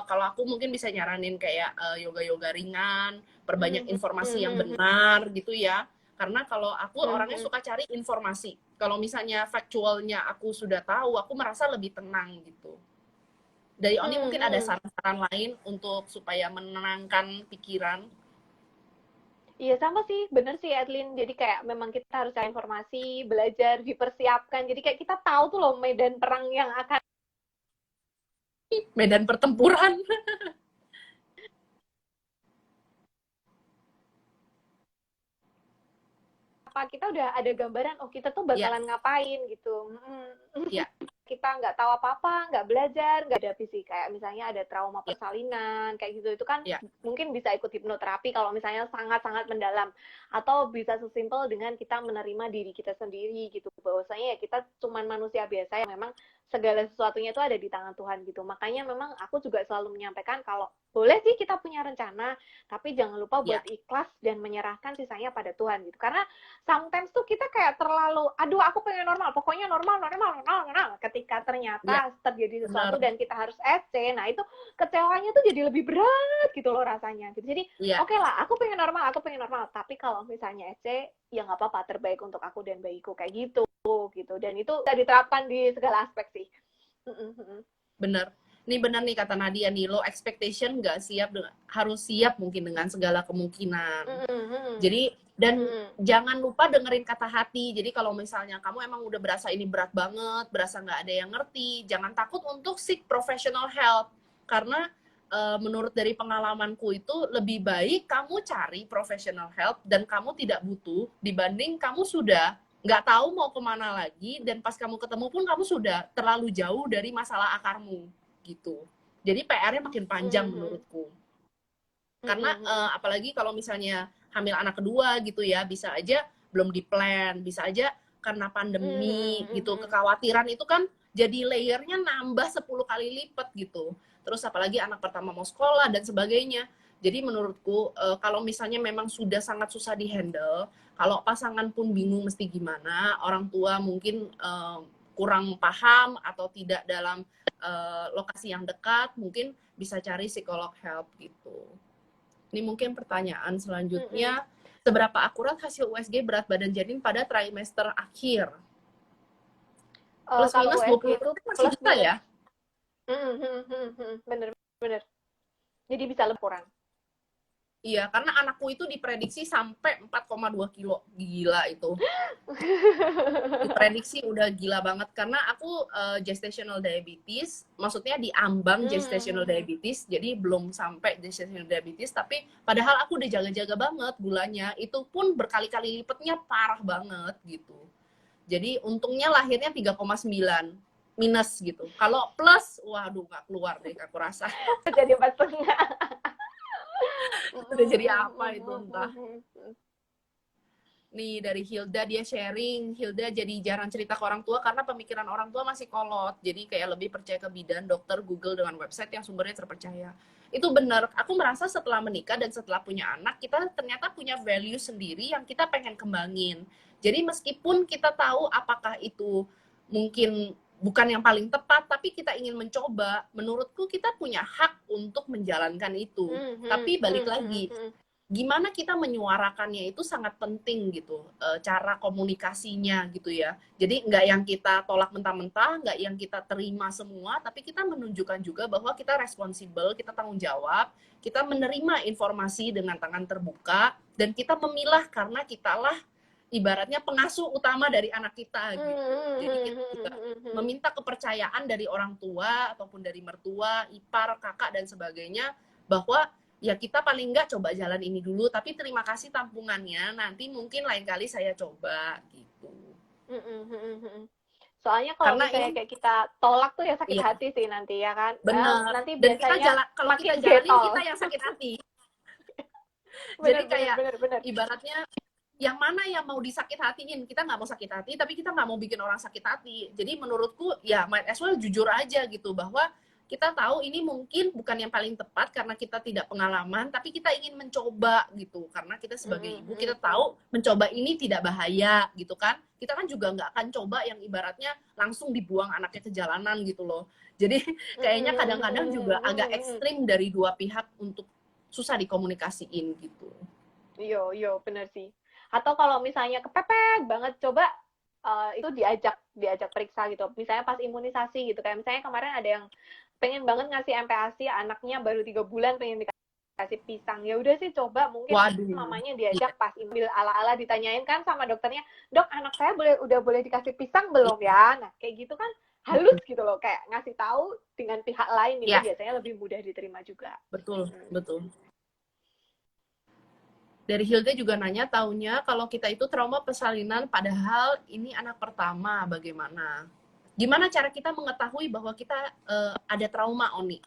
kalau aku mungkin bisa nyaranin kayak yoga-yoga ringan, perbanyak informasi yang benar gitu ya, karena kalau aku orangnya suka cari informasi, kalau misalnya faktualnya aku sudah tahu, aku merasa lebih tenang gitu. Dari Oni mungkin ada saran-saran lain untuk supaya menenangkan pikiran. Iya sama sih bener sih Edlin, jadi kayak memang kita harus cari informasi, belajar, dipersiapkan, jadi kayak kita tahu tuh loh medan perang yang akan Medan pertempuran. apa, kita udah ada gambaran oh kita tuh Ya, bakalan ngapain gitu. ya, Kita nggak tahu apa-apa, nggak belajar, nggak ada visi kayak misalnya ada trauma ya, persalinan kayak gitu, itu kan ya. mungkin bisa ikut hipnoterapi kalau misalnya sangat-sangat mendalam, atau bisa sesimpel dengan kita menerima diri kita sendiri gitu, bahwasanya ya kita cuman manusia biasa yang memang segala sesuatunya itu ada di tangan Tuhan gitu. Makanya memang aku juga selalu menyampaikan kalau boleh sih kita punya rencana, tapi jangan lupa Ya, buat ikhlas dan menyerahkan sisanya pada Tuhan gitu. Karena sometimes tuh kita kayak terlalu, aduh aku pengen normal, pokoknya normal, normal, normal, normal. Ketika ya, ternyata terjadi sesuatu benar. dan kita harus SC, nah itu kecewanya tuh jadi lebih berat gitu loh rasanya. Gitu. Jadi Ya, oke lah, aku pengen normal, aku pengen normal. Tapi kalau misalnya SC, ya nggak apa-apa, terbaik untuk aku dan bayiku kayak gitu gitu. Dan itu bisa diterapkan di segala aspek sih. benar. Ini benar nih kata Nadia nih, low expectation nggak siap harus siap mungkin dengan segala kemungkinan. Jadi dan jangan lupa dengerin kata hati. Jadi kalau misalnya kamu emang udah berasa ini berat banget, berasa nggak ada yang ngerti, jangan takut untuk seek professional help. Karena menurut dari pengalamanku itu lebih baik kamu cari professional help dan kamu tidak butuh dibanding kamu sudah nggak tahu mau kemana lagi dan pas kamu ketemu pun kamu sudah terlalu jauh dari masalah akarmu gitu. Jadi PR-nya makin panjang menurutku. Karena apalagi kalau misalnya hamil anak kedua gitu ya, bisa aja belum di-plan, bisa aja karena pandemi gitu, kekhawatiran itu kan jadi layernya nambah 10 kali lipat gitu. Terus apalagi anak pertama mau sekolah dan sebagainya. Jadi menurutku kalau misalnya memang sudah sangat susah di-handle, kalau pasangan pun bingung mesti gimana, orang tua mungkin kurang paham atau tidak dalam lokasi yang dekat, mungkin bisa cari psikolog help gitu. Ini mungkin pertanyaan selanjutnya, seberapa akurat hasil USG berat badan janin pada trimester akhir? Plus Kalau minus USG itu 20% masih plus bisa minus. ya? Bener bener. Jadi bisa lepuran. Iya, karena anakku itu diprediksi sampai 4,2 kilo. Gila itu. Diprediksi udah gila banget. Karena aku gestational diabetes, maksudnya di ambang gestational diabetes, jadi belum sampai gestational diabetes, tapi padahal aku udah jaga-jaga banget gulanya. Itu pun berkali-kali lipatnya parah banget gitu. Jadi untungnya lahirnya 3,9 minus gitu. Kalau plus, waduh nggak keluar deh aku rasa. Jadi 4,5. Udah jadi apa itu entah. Nih dari Hilda, dia sharing, Hilda jadi jarang cerita ke orang tua karena pemikiran orang tua masih kolot, jadi kayak lebih percaya ke bidan, dokter, Google dengan website yang sumbernya terpercaya. Itu benar, aku merasa setelah menikah dan setelah punya anak, kita ternyata punya value sendiri yang kita pengen kembangin. Jadi meskipun kita tahu apakah itu mungkin bukan yang paling tepat, tapi kita ingin mencoba, menurutku kita punya hak untuk menjalankan itu. Tapi balik lagi, gimana kita menyuarakannya itu sangat penting gitu, cara komunikasinya gitu ya. Jadi nggak yang kita tolak mentah-mentah, nggak yang kita terima semua, tapi kita menunjukkan juga bahwa kita responsibel, kita tanggung jawab, kita menerima informasi dengan tangan terbuka, dan kita memilah karena kitalah ibaratnya pengasuh utama dari anak kita gitu. Jadi kita juga meminta kepercayaan dari orang tua ataupun dari mertua, ipar, kakak dan sebagainya, bahwa ya kita paling nggak coba jalan ini dulu, tapi terima kasih tampungannya, nanti mungkin lain kali saya coba gitu. Soalnya kalau Karena misalnya ini kayak kita tolak tuh ya sakit iya hati sih nanti ya kan. benar, Nanti dan kita biasanya jalan, kalau kita makin jalanin getol. kita yang sakit hati. Jadi Bener bener kayak bener bener. ibaratnya yang mana yang mau disakit hatiin, kita nggak mau sakit hati tapi kita nggak mau bikin orang sakit hati. Jadi menurutku ya might as well jujur aja gitu, bahwa kita tahu ini mungkin bukan yang paling tepat karena kita tidak pengalaman, tapi kita ingin mencoba gitu, karena kita sebagai ibu kita tahu mencoba ini tidak bahaya gitu kan. Kita kan juga nggak akan coba yang ibaratnya langsung dibuang anaknya ke jalanan gitu loh. Jadi kayaknya kadang-kadang juga agak ekstrim dari dua pihak untuk susah dikomunikasiin gitu. Yo bener sih. Atau kalau misalnya kepepet banget, coba itu diajak periksa gitu. Misalnya pas imunisasi gitu, kayak misalnya kemarin ada yang pengen banget ngasih MPASI, anaknya baru 3 bulan pengen dikasih pisang. Ya udah sih coba, mungkin Waduh, mamanya iya, diajak pas ambil ala-ala, ditanyain kan sama dokternya, dok anak saya udah boleh dikasih pisang belum ya? Nah kayak gitu kan halus gitu loh, kayak ngasih tahu dengan pihak lain itu iya, biasanya lebih mudah diterima juga. betul, betul. Dari Hilda juga nanya, taunya kalau kita itu trauma persalinan, padahal ini anak pertama, bagaimana? Gimana cara kita mengetahui bahwa kita ada trauma, Oni?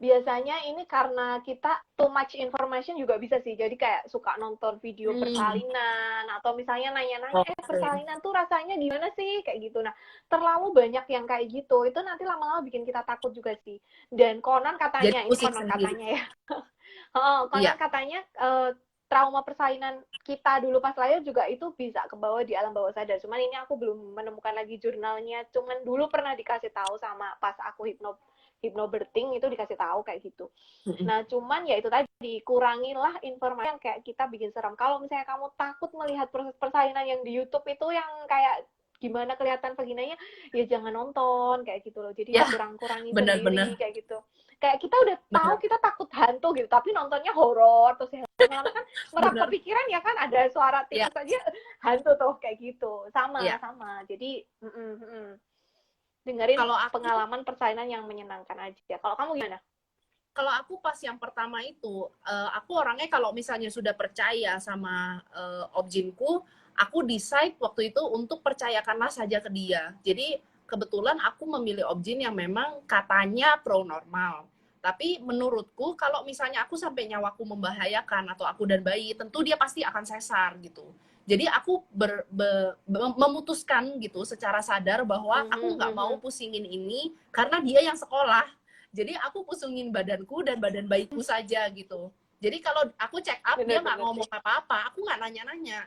biasanya ini karena kita too much information juga bisa sih. Jadi kayak suka nonton video Hmm, persalinan atau misalnya nanya-nanya, oke. persalinan tuh rasanya gimana sih? Kayak gitu. Nah, terlalu banyak yang kayak gitu. Itu nanti lama-lama bikin kita takut juga sih. Dan konon Jadi katanya, ini pusing konon sendiri. katanya ya. Oh, konon Iya, katanya trauma persalinan kita dulu pas lahir juga itu bisa kebawa di alam bawah sadar. Cuman ini aku belum menemukan lagi jurnalnya. Cuman dulu pernah dikasih tahu sama pas aku hypnobirthing itu dikasih tahu kayak gitu. mm-mm. Nah, cuman ya itu tadi, kurangilah informasi yang kayak kita bikin serem. Kalau misalnya kamu takut melihat proses persalinan yang di YouTube itu yang kayak gimana kelihatan vaginanya, ya jangan nonton kayak gitu loh. Jadi Ya, dikurang-kurangi sendiri benar-benar, kayak gitu. Kayak kita udah tahu benar, kita takut hantu gitu, tapi nontonnya horor terus ya lama-lama kan merap benar. kepikiran ya kan ada suara Ya, tikus aja hantu tuh kayak gitu. Sama, ya. sama. Jadi dengerin Kalau aku pengalaman persalinan yang menyenangkan aja. Kalau kamu gimana? kalau aku pas yang pertama itu, aku orangnya kalau misalnya sudah percaya sama objinku, aku decide waktu itu untuk percayakanlah saja ke dia. Jadi kebetulan aku memilih objin yang memang katanya pro normal. Tapi menurutku kalau misalnya aku sampai nyawaku membahayakan atau aku dan bayi, tentu dia pasti akan sesar gitu. Jadi aku memutuskan gitu secara sadar bahwa aku nggak mau pusingin ini karena dia yang sekolah, jadi aku pusingin badanku dan badan bayiku saja gitu. Jadi kalau aku check up dia nggak Bener-bener sih. ngomong apa-apa, aku nggak nanya-nanya.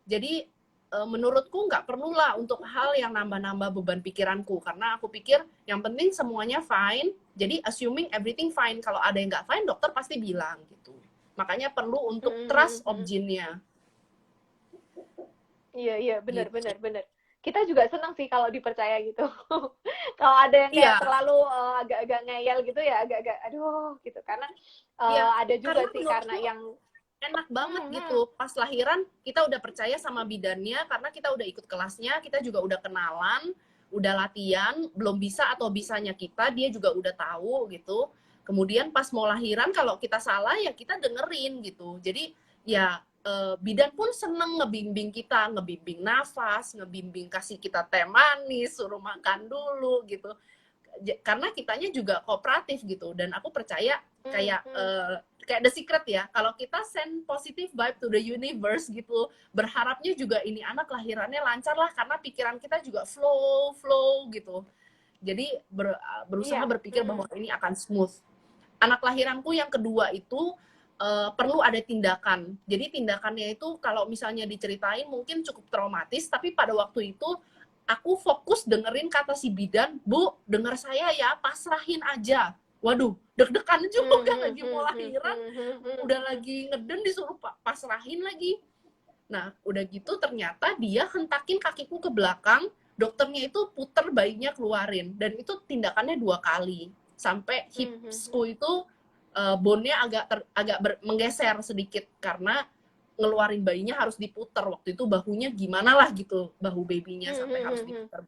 Jadi menurutku nggak perlulah untuk hal yang nambah-nambah beban pikiranku, karena aku pikir yang penting semuanya fine. Jadi assuming everything fine, kalau ada yang nggak fine dokter pasti bilang gitu. Makanya perlu untuk trust objinnya Iya, iya, benar, gitu. benar, benar. Kita juga senang sih kalau dipercaya gitu. Kalau ada yang kayak Iya, terlalu agak-agak ngeyel gitu ya, agak-agak aduh gitu. Karena iya, ada juga karena sih karena menurutku yang enak banget hmm, hmm, gitu. Pas lahiran kita udah percaya sama bidannya karena kita udah ikut kelasnya, kita juga udah kenalan, udah latihan, belum bisa atau bisanya kita dia juga udah tahu gitu. Kemudian pas mau lahiran kalau kita salah ya kita dengerin gitu. Jadi ya bidan pun seneng ngebimbing kita, ngebimbing nafas, ngebimbing kasih kita teh manis, suruh makan dulu gitu. Karena kitanya juga kooperatif gitu, dan aku percaya hmm, kayak hmm. kayak The Secret ya, kalau kita send positive vibe to the universe gitu, berharapnya juga ini anak lahirannya lancar lah, karena pikiran kita juga flow flow gitu. Jadi berusaha Iya, berpikir bahwa ini akan smooth. Anak lahiranku yang kedua itu perlu ada tindakan. Jadi tindakannya itu kalau misalnya diceritain mungkin cukup traumatis, tapi pada waktu itu aku fokus dengerin kata si bidan, Bu, denger saya ya, pasrahin aja. Waduh, deg-degan juga lagi mau lahiran, udah lagi ngeden disuruh pasrahin lagi. Nah, udah gitu ternyata dia hentakin kakiku ke belakang, dokternya itu puter bayinya keluarin, dan itu tindakannya 2 kali. Sampai hipsku itu bone-nya agak menggeser sedikit karena ngeluarin bayinya harus diputer. Waktu itu bahunya gimana lah gitu, bahu babynya sampai harus diputer.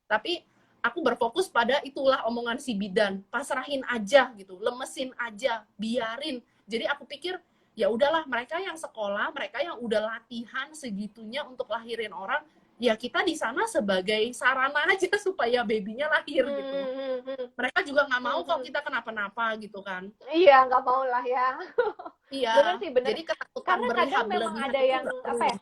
Tapi aku berfokus pada itulah omongan si bidan, pasrahin aja gitu, lemesin aja, biarin. Jadi aku pikir ya udahlah, mereka yang sekolah, mereka yang udah latihan segitunya untuk lahirin orang, ya kita di sana sebagai sarana aja supaya babynya lahir gitu. Mereka juga nggak mau kok kita kenapa-napa gitu kan. Iya, nggak mau lah ya. Iya, Bener sih, bener. jadi ketakutan Karena kadang berlehak memang berlebihan ada itu yang nggak apa perlu. ya,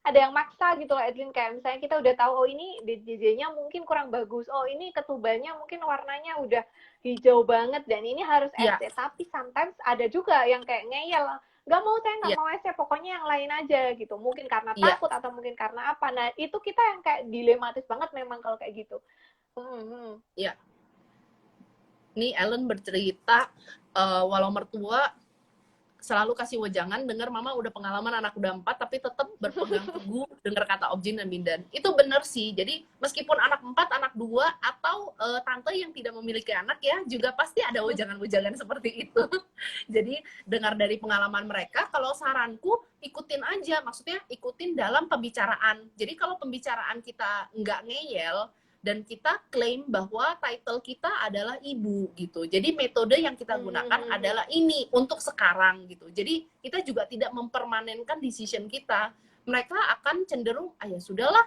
ada yang maksa gitu loh Edwin, kayak misalnya kita udah tahu oh ini DJJ-nya mungkin kurang bagus, oh ini ketubannya mungkin warnanya udah hijau banget dan ini harus Iya, SC, tapi sometimes ada juga yang kayak ngeyel, nggak mau, saya nggak iya, mau SC, pokoknya yang lain aja gitu, mungkin karena iya, takut atau mungkin karena apa. Nah itu kita yang kayak dilematis banget memang kalau kayak gitu. iya. Nih Ellen bercerita, walau mertua selalu kasih wejangan, dengar mama udah pengalaman anak udah 4 tapi tetap berpegang teguh dengar kata objin dan bidan. Itu benar sih. Jadi meskipun anak 4, anak 2 atau tante yang tidak memiliki anak ya, juga pasti ada wejangan-wejangan seperti itu. Jadi dengar dari pengalaman mereka, kalau saranku ikutin aja, maksudnya ikutin dalam pembicaraan. Jadi kalau pembicaraan kita nggak ngeyel, dan kita klaim bahwa title kita adalah ibu gitu. Jadi metode yang kita gunakan adalah ini untuk sekarang gitu. Jadi kita juga tidak mempermanenkan decision kita. Mereka akan cenderung, ah ya sudahlah,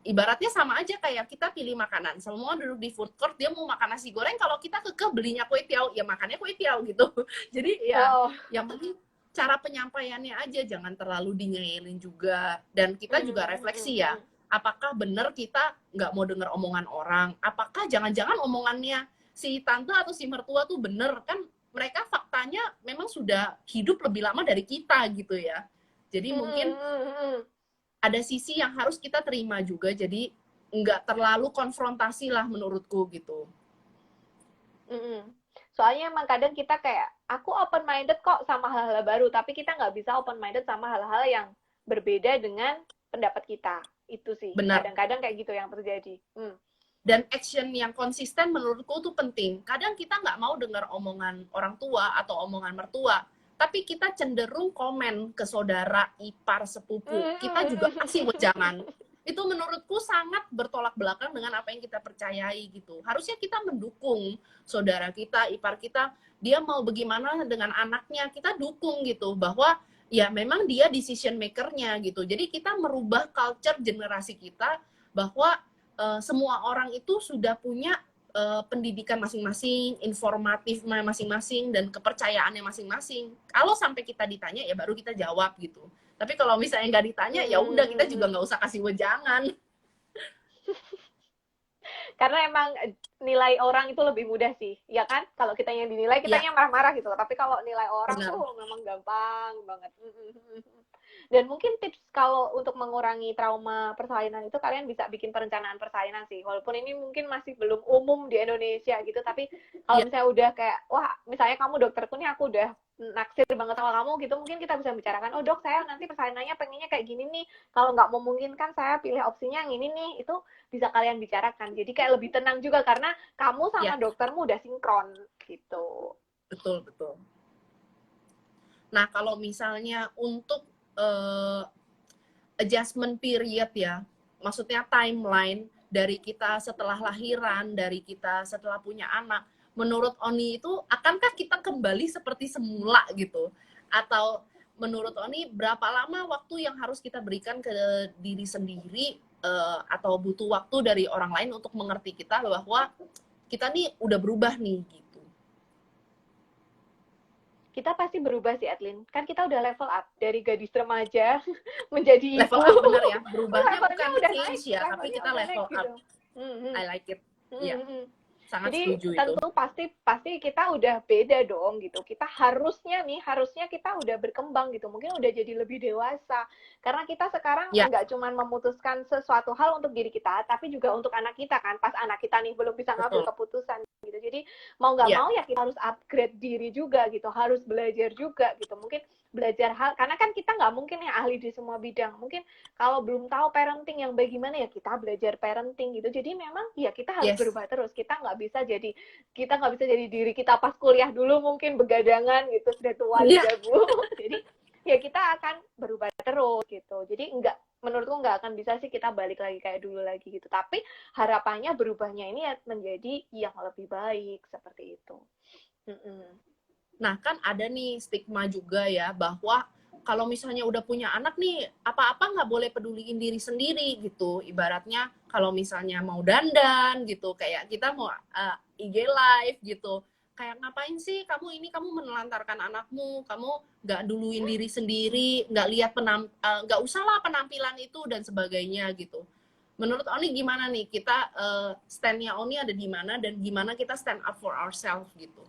ibaratnya sama aja kayak kita pilih makanan. Semua duduk di food court, dia mau makan nasi goreng, kalau kita kekeh belinya kue tiaw, ya makannya kue tiaw gitu. Jadi ya Oh. yang penting cara penyampaiannya aja, jangan terlalu dingeilin juga. Dan kita juga refleksi ya, apakah benar kita nggak mau dengar omongan orang? Apakah jangan-jangan omongannya si tante atau si mertua tuh bener? Kan mereka faktanya memang sudah hidup lebih lama dari kita gitu ya. Jadi mungkin ada sisi yang harus kita terima juga, jadi nggak terlalu konfrontasi lah menurutku gitu. Soalnya emang kadang kita kayak, aku open minded kok sama hal-hal baru, tapi kita nggak bisa open minded sama hal-hal yang berbeda dengan pendapat kita. Itu sih, Benar. kadang-kadang kayak gitu yang terjadi. Dan action yang konsisten menurutku tuh penting. Kadang kita nggak mau dengar omongan orang tua atau omongan mertua, tapi kita cenderung komen ke saudara, ipar, sepupu. Kita juga kasih wejangan. Itu menurutku sangat bertolak belakang dengan apa yang kita percayai gitu. Harusnya kita mendukung saudara kita, ipar kita, dia mau bagaimana dengan anaknya, kita dukung gitu, bahwa ya memang dia decision maker-nya gitu. Jadi kita merubah culture generasi kita bahwa semua orang itu sudah punya pendidikan masing-masing, informatif masing-masing, dan kepercayaannya masing-masing. Kalau sampai kita ditanya, ya baru kita jawab gitu. Tapi kalau misalnya nggak ditanya, ya udah, kita juga nggak usah kasih wejangan. Karena emang nilai orang itu lebih mudah sih, ya kan? Kalau kita yang dinilai, kita yang marah-marah gitu. Tapi kalau nilai orang tuh memang gampang banget. Dan mungkin tips kalau untuk mengurangi trauma persalinan itu, kalian bisa bikin perencanaan persalinan sih. Walaupun ini mungkin masih belum umum di Indonesia gitu, tapi kalau misalnya udah kayak, wah misalnya kamu dokterku nih, aku udah naksir banget sama kamu gitu, mungkin kita bisa bicarakan, oh dok saya nanti persalinannya pengennya kayak gini nih, kalau nggak memungkinkan saya pilih opsinya yang ini nih. Itu bisa kalian bicarakan, jadi kayak lebih tenang juga karena kamu sama doktermu udah sinkron gitu. Betul, betul. Nah kalau misalnya untuk adjustment period ya, maksudnya timeline dari kita setelah lahiran, dari kita setelah punya anak, menurut Oni itu akankah kita kembali seperti semula gitu? Atau menurut Oni berapa lama waktu yang harus kita berikan ke diri sendiri, atau butuh waktu dari orang lain untuk mengerti kita bahwa kita nih udah berubah nih gitu? Kita pasti berubah sih, Adlin. Kan kita udah level up dari gadis remaja menjadi ibu. Level up, bener ya, berubahnya bukan udah change naik, ya, tapi kita level up gitu. I like it. Iya. Sangat Jadi setuju tentu itu. pasti kita udah beda dong gitu. Kita harusnya kita udah berkembang gitu. Mungkin udah jadi lebih dewasa. Karena kita sekarang nggak cuma memutuskan sesuatu hal untuk diri kita, tapi juga untuk anak kita kan. Pas anak kita nih belum bisa ngambil keputusan gitu. Jadi mau nggak mau ya kita harus upgrade diri juga gitu. Harus belajar juga gitu. Mungkin belajar hal, karena kan kita nggak mungkin yang ahli di semua bidang. Mungkin kalau belum tahu parenting yang bagaimana, ya kita belajar parenting gitu. Jadi memang ya kita harus berubah terus. Kita nggak bisa jadi diri kita pas kuliah dulu, mungkin begadangan gitu, sudah tua jago. Jadi ya kita akan berubah terus gitu. Jadi menurutku nggak akan bisa sih kita balik lagi kayak dulu lagi gitu. Tapi harapannya berubahnya ini ya menjadi yang lebih baik seperti itu. Nah, kan ada nih stigma juga ya, bahwa kalau misalnya udah punya anak nih, apa-apa nggak boleh peduliin diri sendiri gitu. Ibaratnya kalau misalnya mau dandan gitu, kayak kita mau IG live gitu, kayak ngapain sih kamu menelantarkan anakmu, kamu nggak duluin diri sendiri, nggak lihat nggak usah lah penampilan itu dan sebagainya gitu. Menurut Oni gimana nih, kita stand-nya Oni ada di mana, dan gimana kita stand up for ourselves gitu?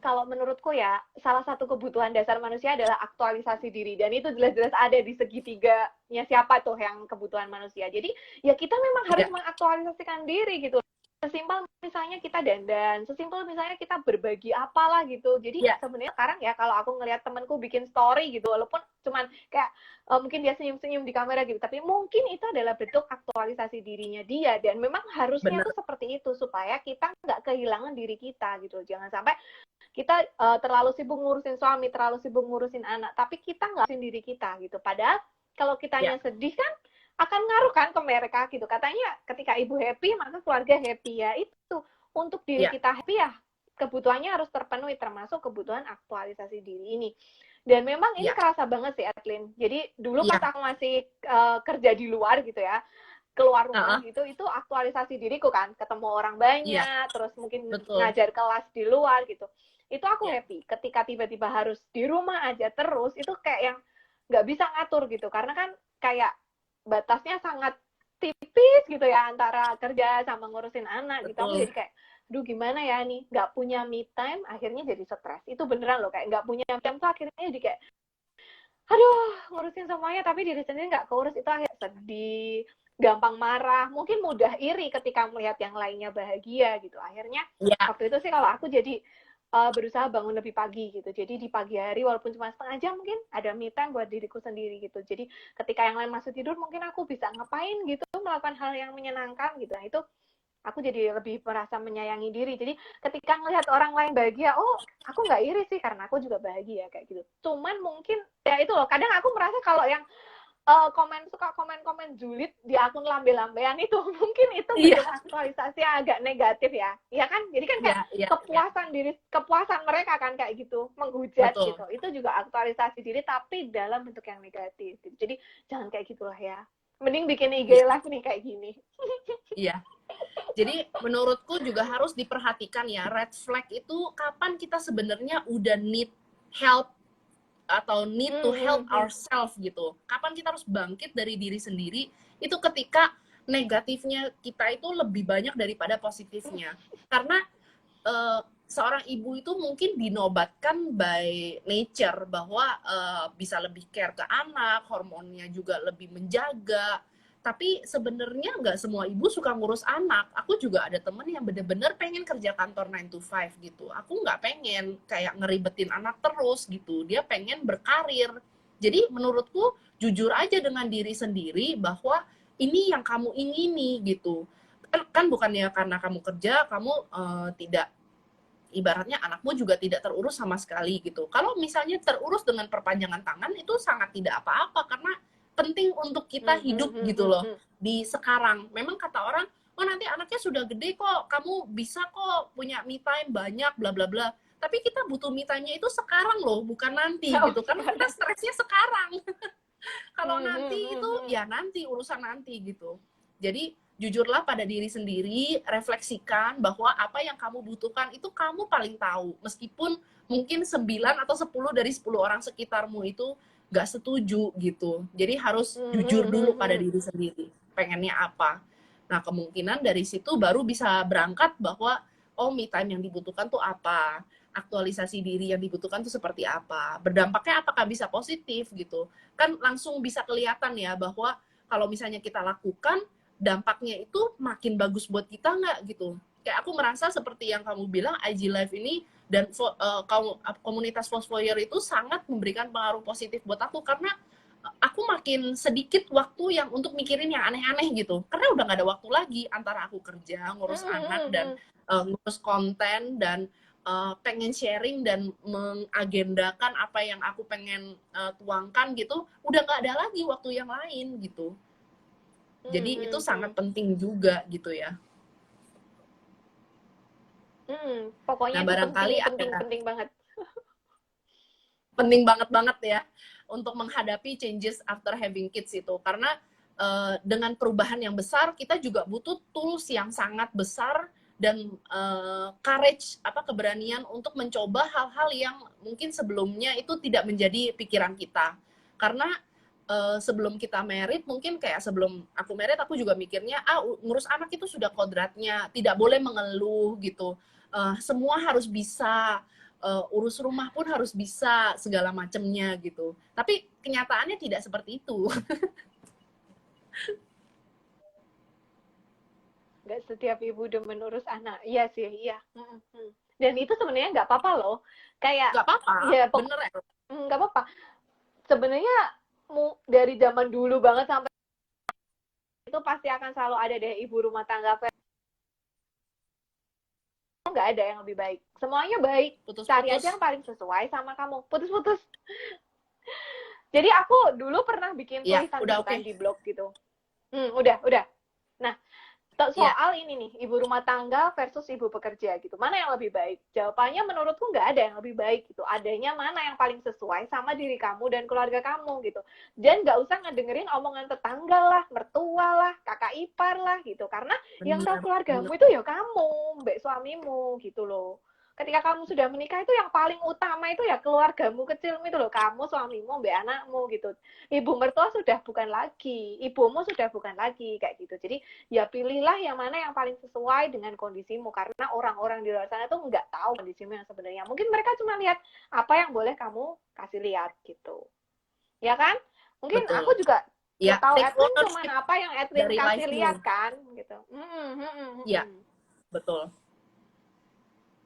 Kalau menurutku ya, salah satu kebutuhan dasar manusia adalah aktualisasi diri. Dan itu jelas-jelas ada di segitiganya siapa tuh yang kebutuhan manusia. Jadi ya kita memang harus mengaktualisasikan diri gitu. Sesimpel misalnya kita dandan, sesimpel misalnya kita berbagi apalah gitu. Jadi sebenarnya sekarang ya, kalau aku ngelihat temanku bikin story gitu, walaupun cuman kayak mungkin dia senyum-senyum di kamera gitu, tapi mungkin itu adalah bentuk aktualisasi dirinya dia. Dan memang harusnya tuh seperti itu, supaya kita nggak kehilangan diri kita gitu. Jangan sampai kita terlalu sibuk ngurusin suami, terlalu sibuk ngurusin anak, tapi kita nggak ngurusin diri kita gitu. Padahal kalau kitanya sedih kan akan ngaruh kan ke mereka gitu. Katanya ketika ibu happy, maka keluarga happy. Ya itu, untuk diri kita happy ya kebutuhannya harus terpenuhi, termasuk kebutuhan aktualisasi diri ini. Dan memang ini Ya, kerasa banget sih, Etlin. Jadi dulu pas iya. aku masih kerja di luar gitu ya, keluar rumah Heeh, gitu, itu aktualisasi diriku kan, ketemu orang iya, banyak, terus mungkin betul. ngajar kelas di luar gitu. Itu aku Ya, happy. Ketika tiba-tiba harus di rumah aja terus, itu kayak yang nggak bisa ngatur gitu. Karena kan kayak batasnya sangat tipis gitu ya antara kerja sama ngurusin anak gitu. Aku betul. jadi kayak, duh gimana ya nih, nggak punya me time, akhirnya jadi stres. Itu beneran loh, kayak nggak punya me time tuh akhirnya jadi kayak, aduh ngurusin semuanya tapi diri sendiri nggak keurus, itu akhirnya sedih, gampang marah, mungkin mudah iri ketika melihat yang lainnya bahagia gitu. Akhirnya Ya, waktu itu sih kalau aku jadi berusaha bangun lebih pagi gitu. Jadi di pagi hari walaupun cuma setengah jam mungkin ada me time buat diriku sendiri gitu. Jadi ketika yang lain masuk tidur mungkin aku bisa ngapain gitu, melakukan hal yang menyenangkan gitu. Nah itu aku jadi lebih merasa menyayangi diri. Jadi ketika ngelihat orang lain bahagia, oh aku nggak iri sih karena aku juga bahagia kayak gitu. Cuman mungkin ya itu loh, kadang aku merasa kalau yang komen-komen julid di akun lambe-lambean itu mungkin itu iya, bentuk aktualisasi yang agak negatif ya. Iya kan? Jadi kan iya, kayak iya, iya, kepuasan diri, kepuasan mereka kan kayak gitu, menghujat betul. gitu. Itu juga aktualisasi diri tapi dalam bentuk yang negatif gitu. Jadi jangan kayak gitulah ya. Mending bikin Iya, IG live nih kayak gini. iya. Jadi menurutku juga harus diperhatikan ya, red flag itu kapan kita sebenarnya udah need help atau need to help ourselves gitu. Kapan kita harus bangkit dari diri sendiri, itu ketika negatifnya kita itu lebih banyak daripada positifnya. Karena seorang ibu itu mungkin dinobatkan by nature bahwa bisa lebih care ke anak, hormonnya juga lebih menjaga. Tapi sebenarnya nggak semua ibu suka ngurus anak. Aku juga ada temen yang bener-bener pengen kerja kantor 9 to 5 gitu. Aku nggak pengen kayak ngeribetin anak terus gitu. Dia pengen berkarir. Jadi menurutku jujur aja dengan diri sendiri bahwa ini yang kamu ingini gitu. Kan bukannya karena kamu kerja, kamu tidak, ibaratnya anakmu juga tidak terurus sama sekali gitu. Kalau misalnya terurus dengan perpanjangan tangan itu sangat tidak apa-apa karena penting untuk kita hidup gitu loh di sekarang. Memang kata orang, oh nanti anaknya sudah gede kok, kamu bisa kok punya me time banyak bla bla bla. Tapi kita butuh me time-nya itu sekarang loh, bukan nanti Oh, gitu. Karena kita sekarang. stresnya sekarang. Kalau nanti itu ya nanti, urusan nanti gitu. Jadi jujurlah pada diri sendiri, refleksikan bahwa apa yang kamu butuhkan itu kamu paling tahu. Meskipun mungkin 9 atau 10 dari 10 orang sekitarmu itu gak setuju gitu. Jadi harus jujur dulu pada diri sendiri, pengennya apa. Nah kemungkinan dari situ baru bisa berangkat bahwa oh me time yang dibutuhkan tuh apa, aktualisasi diri yang dibutuhkan tuh seperti apa, berdampaknya apakah bisa positif gitu. Kan langsung bisa kelihatan ya bahwa kalau misalnya kita lakukan, dampaknya itu makin bagus buat kita nggak gitu. Kayak aku merasa seperti yang kamu bilang, IG Live ini dan komunitas Fosfoyer itu sangat memberikan pengaruh positif buat aku karena aku makin sedikit waktu yang untuk mikirin yang aneh-aneh gitu. Karena udah nggak ada waktu lagi antara aku kerja, ngurus anak dan ngurus konten dan pengen sharing dan mengagendakan apa yang aku pengen tuangkan gitu, udah nggak ada lagi waktu yang lain gitu. Jadi itu sangat penting juga gitu ya. Nah, Pokoknya itu barangkali penting, penting, ada penting banget. penting banget ya untuk menghadapi changes after having kids itu. Karena dengan perubahan yang besar, kita juga butuh tools yang sangat besar dan courage, keberanian untuk mencoba hal-hal yang mungkin sebelumnya itu tidak menjadi pikiran kita. Karena sebelum kita married, mungkin kayak sebelum aku married, aku juga mikirnya, ngurus anak itu sudah kodratnya, tidak boleh mengeluh gitu. Semua harus bisa, urus rumah pun harus bisa, segala macamnya gitu. Tapi kenyataannya tidak seperti itu. Nggak setiap ibu udah menurus anak. Iya sih, iya. Dan itu sebenarnya nggak apa-apa loh. Kayak, Nggak apa-apa, ya bener ya. nggak apa-apa. Sebenarnya dari zaman dulu banget sampai itu pasti akan selalu ada deh ibu rumah tangga. Nggak ada yang lebih baik. Semuanya baik. Cari aja Putus-putus. yang paling sesuai sama kamu. Putus-putus. Jadi aku dulu pernah bikin Ya, tulisan udah gitu oke. kan di blog gitu. Udah. Nah, Ya, Soal ini nih, ibu rumah tangga versus ibu pekerja gitu. Mana yang lebih baik? Jawabannya menurutku nggak ada yang lebih baik gitu. Adanya mana yang paling sesuai sama diri kamu dan keluarga kamu gitu. Dan nggak usah ngedengerin omongan tetangga lah, mertua lah, kakak ipar lah gitu. Karena yang tahu benar, keluargamu benar, itu ya kamu, mbak suamimu gitu loh. Ketika kamu sudah menikah itu yang paling utama itu ya keluargamu kecil itu loh, kamu, suamimu, mbak anakmu gitu. Ibu mertua sudah bukan lagi, ibumu sudah bukan lagi kayak gitu. Jadi ya pilihlah yang mana yang paling sesuai dengan kondisimu, karena orang-orang di luar sana tuh nggak tahu kondisimu yang sebenarnya. Mungkin mereka cuma lihat apa yang boleh kamu kasih lihat gitu, ya kan? Mungkin betul. aku juga Ya, tahu take Edwin cuman ownership apa yang Edwin dari kasih life-mu. lihat kan gitu. Ya, betul.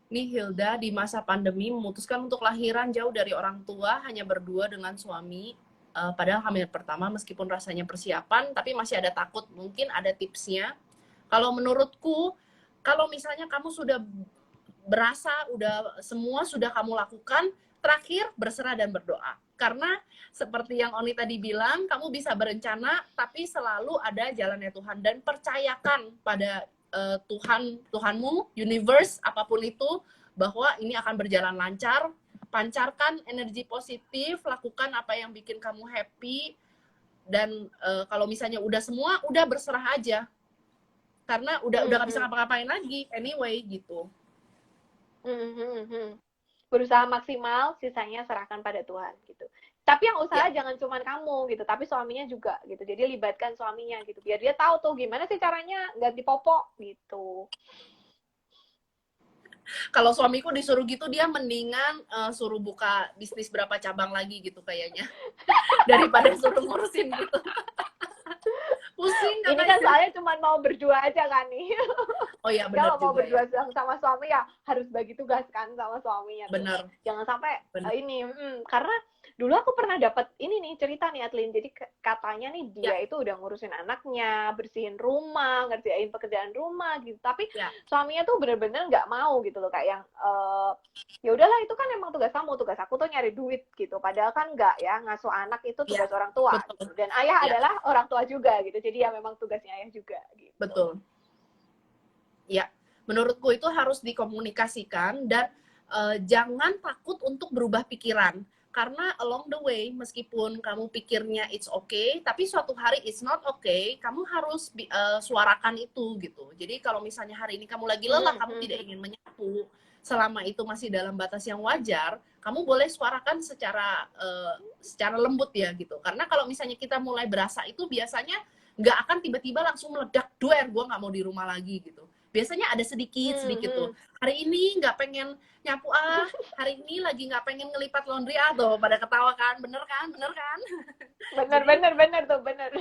Nih Hilda di masa pandemi memutuskan untuk lahiran jauh dari orang tua, hanya berdua dengan suami. Padahal hamil pertama meskipun rasanya persiapan, tapi masih ada takut. Mungkin ada tipsnya. Kalau menurutku, kalau misalnya kamu sudah berasa udah semua sudah kamu lakukan, terakhir berserah dan berdoa. Karena seperti yang Oni tadi bilang, kamu bisa berencana, tapi selalu ada jalannya Tuhan. Dan percayakan pada Tuhanmu, universe, apapun itu, bahwa ini akan berjalan lancar. Pancarkan energi positif, lakukan apa yang bikin kamu happy, dan kalau misalnya udah semua, udah berserah aja. Karena udah gak bisa ngapa-ngapain lagi, anyway, gitu. Berusaha maksimal, sisanya serahkan pada Tuhan gitu. Tapi yang usaha Ya, jangan cuma kamu gitu, tapi suaminya juga gitu. Jadi libatkan suaminya gitu, biar dia tahu tuh gimana sih caranya ganti popok gitu. kalau suamiku disuruh gitu, dia mendingan suruh buka bisnis berapa cabang lagi gitu kayaknya, daripada suruh ngurusin gitu. Pusing Ini kan katanya. soalnya cuma mau berdua aja kan nih. Oh ya, benar Kalau mau juga ya. berdua sama suami ya harus bagi tugas kan sama suaminya tuh. Benar, Jangan sampai benar. ini karena dulu aku pernah dapat ini nih cerita nih Atlin. Jadi katanya nih dia Ya, itu udah ngurusin anaknya, bersihin rumah, ngerjain pekerjaan rumah gitu. Tapi ya, suaminya tuh bener-bener nggak mau gitu loh, kayak yang ya udahlah itu kan emang tugas kamu, tugas aku tuh nyari duit gitu. Padahal kan nggak ya, ngasuh anak itu ya, tugas orang tua gitu. betul. Dan ayah Ya, adalah orang tua juga gitu. Jadi ya memang tugasnya ayah juga gitu. betul. Ya, menurutku itu harus dikomunikasikan dan jangan takut untuk berubah pikiran. Karena along the way, meskipun kamu pikirnya it's okay, tapi suatu hari it's not okay, kamu harus suarakan itu gitu. Jadi kalau misalnya hari ini kamu lagi lelah, kamu tidak ingin menyapu, selama itu masih dalam batas yang wajar, kamu boleh suarakan secara lembut ya gitu. Karena kalau misalnya kita mulai berasa itu biasanya nggak akan tiba-tiba langsung meledak, duer, gue nggak mau di rumah lagi gitu. Biasanya ada sedikit tuh. Hari ini nggak pengen nyapu hari ini lagi nggak pengen ngelipat laundry tuh pada ketawa kan, bener kan, bener kan. Bener Jadi bener bener tuh, bener.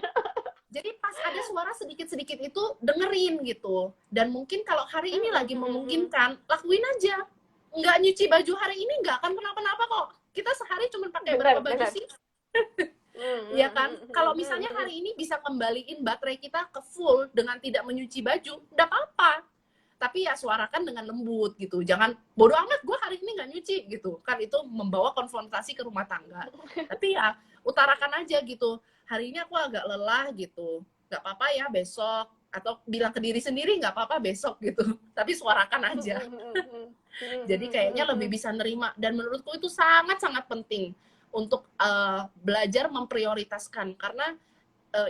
pas ada suara sedikit-sedikit itu dengerin gitu. Dan mungkin kalau hari ini lagi memungkinkan, lakuin aja. Nggak nyuci baju hari ini nggak akan kenapa-napa kok. Kita sehari cuma pakai berapa Bener baju bener. sih? Ya kan? Kalau misalnya hari ini bisa kembaliin baterai kita ke full dengan tidak menyuci baju, udah apa-apa. Tapi ya suarakan dengan lembut gitu. Jangan bodoh amat gue hari ini nggak nyuci gitu. Kan itu membawa konfrontasi ke rumah tangga. Tapi ya utarakan aja gitu. Hari ini aku agak lelah gitu. Nggak apa-apa ya besok. Atau bilang ke diri sendiri nggak apa-apa besok gitu. Tapi suarakan aja. Jadi kayaknya lebih bisa nerima. Dan menurutku itu sangat-sangat penting untuk belajar memprioritaskan. Karena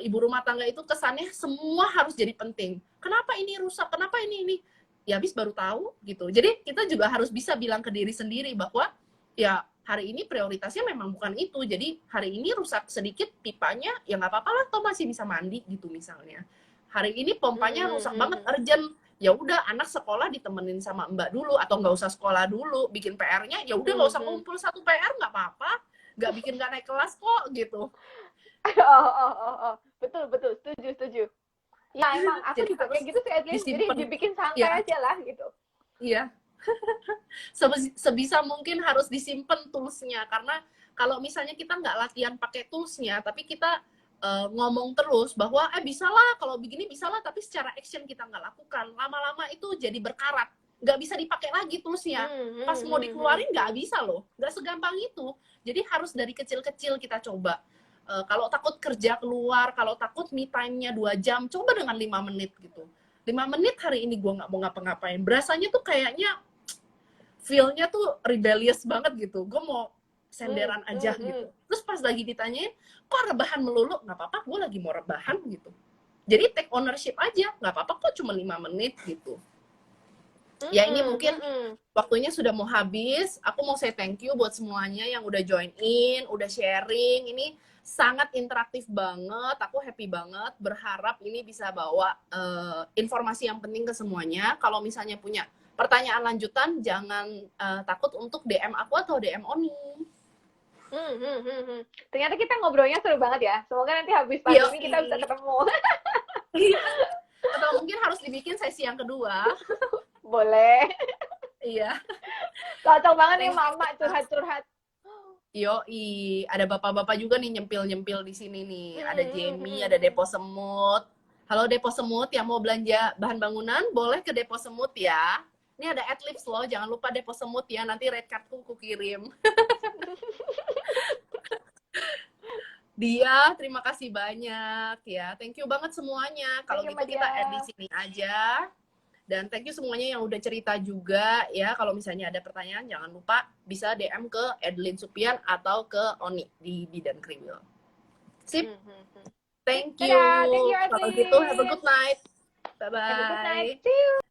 ibu rumah tangga itu kesannya semua harus jadi penting. Kenapa ini rusak? Kenapa ini? Ya habis baru tahu gitu. Jadi kita juga harus bisa bilang ke diri sendiri bahwa ya hari ini prioritasnya memang bukan itu. Jadi hari ini rusak sedikit pipanya, ya nggak apa-apa lah, toh masih bisa mandi gitu misalnya. Hari ini pompanya rusak banget, urgent. Ya udah anak sekolah ditemenin sama mbak dulu atau nggak usah sekolah dulu, bikin PR-nya ya udah nggak usah ngumpul satu PR, nggak apa-apa, nggak bikin nggak naik kelas kok gitu. Betul betul, setuju setuju. Ya emang aku Jadi juga harus kayak gitu sih Edlin, jadi disimpan. dibikin santai Ya, aja lah gitu. iya. Sebisa mungkin harus disimpan toolsnya, karena kalau misalnya kita nggak latihan pakai toolsnya tapi kita ngomong terus bahwa bisa lah kalau begini, bisa lah, tapi secara action kita nggak lakukan, lama-lama itu jadi berkarat, nggak bisa dipakai lagi toolsnya. Pas mau dikeluarin nggak bisa loh, nggak segampang itu. Jadi harus dari kecil-kecil kita coba. Kalau takut kerja keluar, kalau takut me time-nya 2 jam, coba dengan 5 menit gitu. 5 menit hari ini gue nggak mau ngapa-ngapain. Berasanya tuh kayaknya feel-nya tuh rebellious banget gitu. Gue mau senderan aja gitu. Terus pas lagi ditanyain, kok rebahan melulu? Nggak apa-apa, gue lagi mau rebahan gitu. Jadi take ownership aja, nggak apa-apa kok cuma 5 menit gitu. Ya ini mungkin waktunya sudah mau habis. Aku mau say thank you buat semuanya yang udah join in, udah sharing. Ini sangat interaktif banget. Aku happy banget. Berharap ini bisa bawa informasi yang penting ke semuanya. Kalau misalnya punya pertanyaan lanjutan, jangan takut untuk DM aku atau DM Oni. Ternyata kita ngobrolnya seru banget ya. Semoga nanti habis Iya, pandemi kita bisa ketemu. Iya. Atau mungkin harus dibikin sesi yang kedua. Boleh. Iya. Cocok banget nih Thank you. mama curhat-curhat. Yoi, ada bapak-bapak juga nih nyempil-nyempil di sini nih. Ada Jamie, ada Depo Semut. Halo Depo Semut yang mau belanja bahan bangunan, boleh ke Depo Semut ya. Ini ada adlibs loh, jangan lupa Depo Semut ya. Nanti red cardku ku kirim. Dia, terima kasih banyak ya. Thank you banget semuanya. Kalau Thank you, gitu kita Maja. add di sini aja. Dan thank you semuanya yang udah cerita juga ya. Kalau misalnya ada pertanyaan, jangan lupa bisa DM ke Edlin Supian atau ke Oni di Bidan Kriwil. Sip. Thank you. Dadah, thank you, Kalau gitu, have a Edlin. good night. Have a good night. Bye-bye. See you.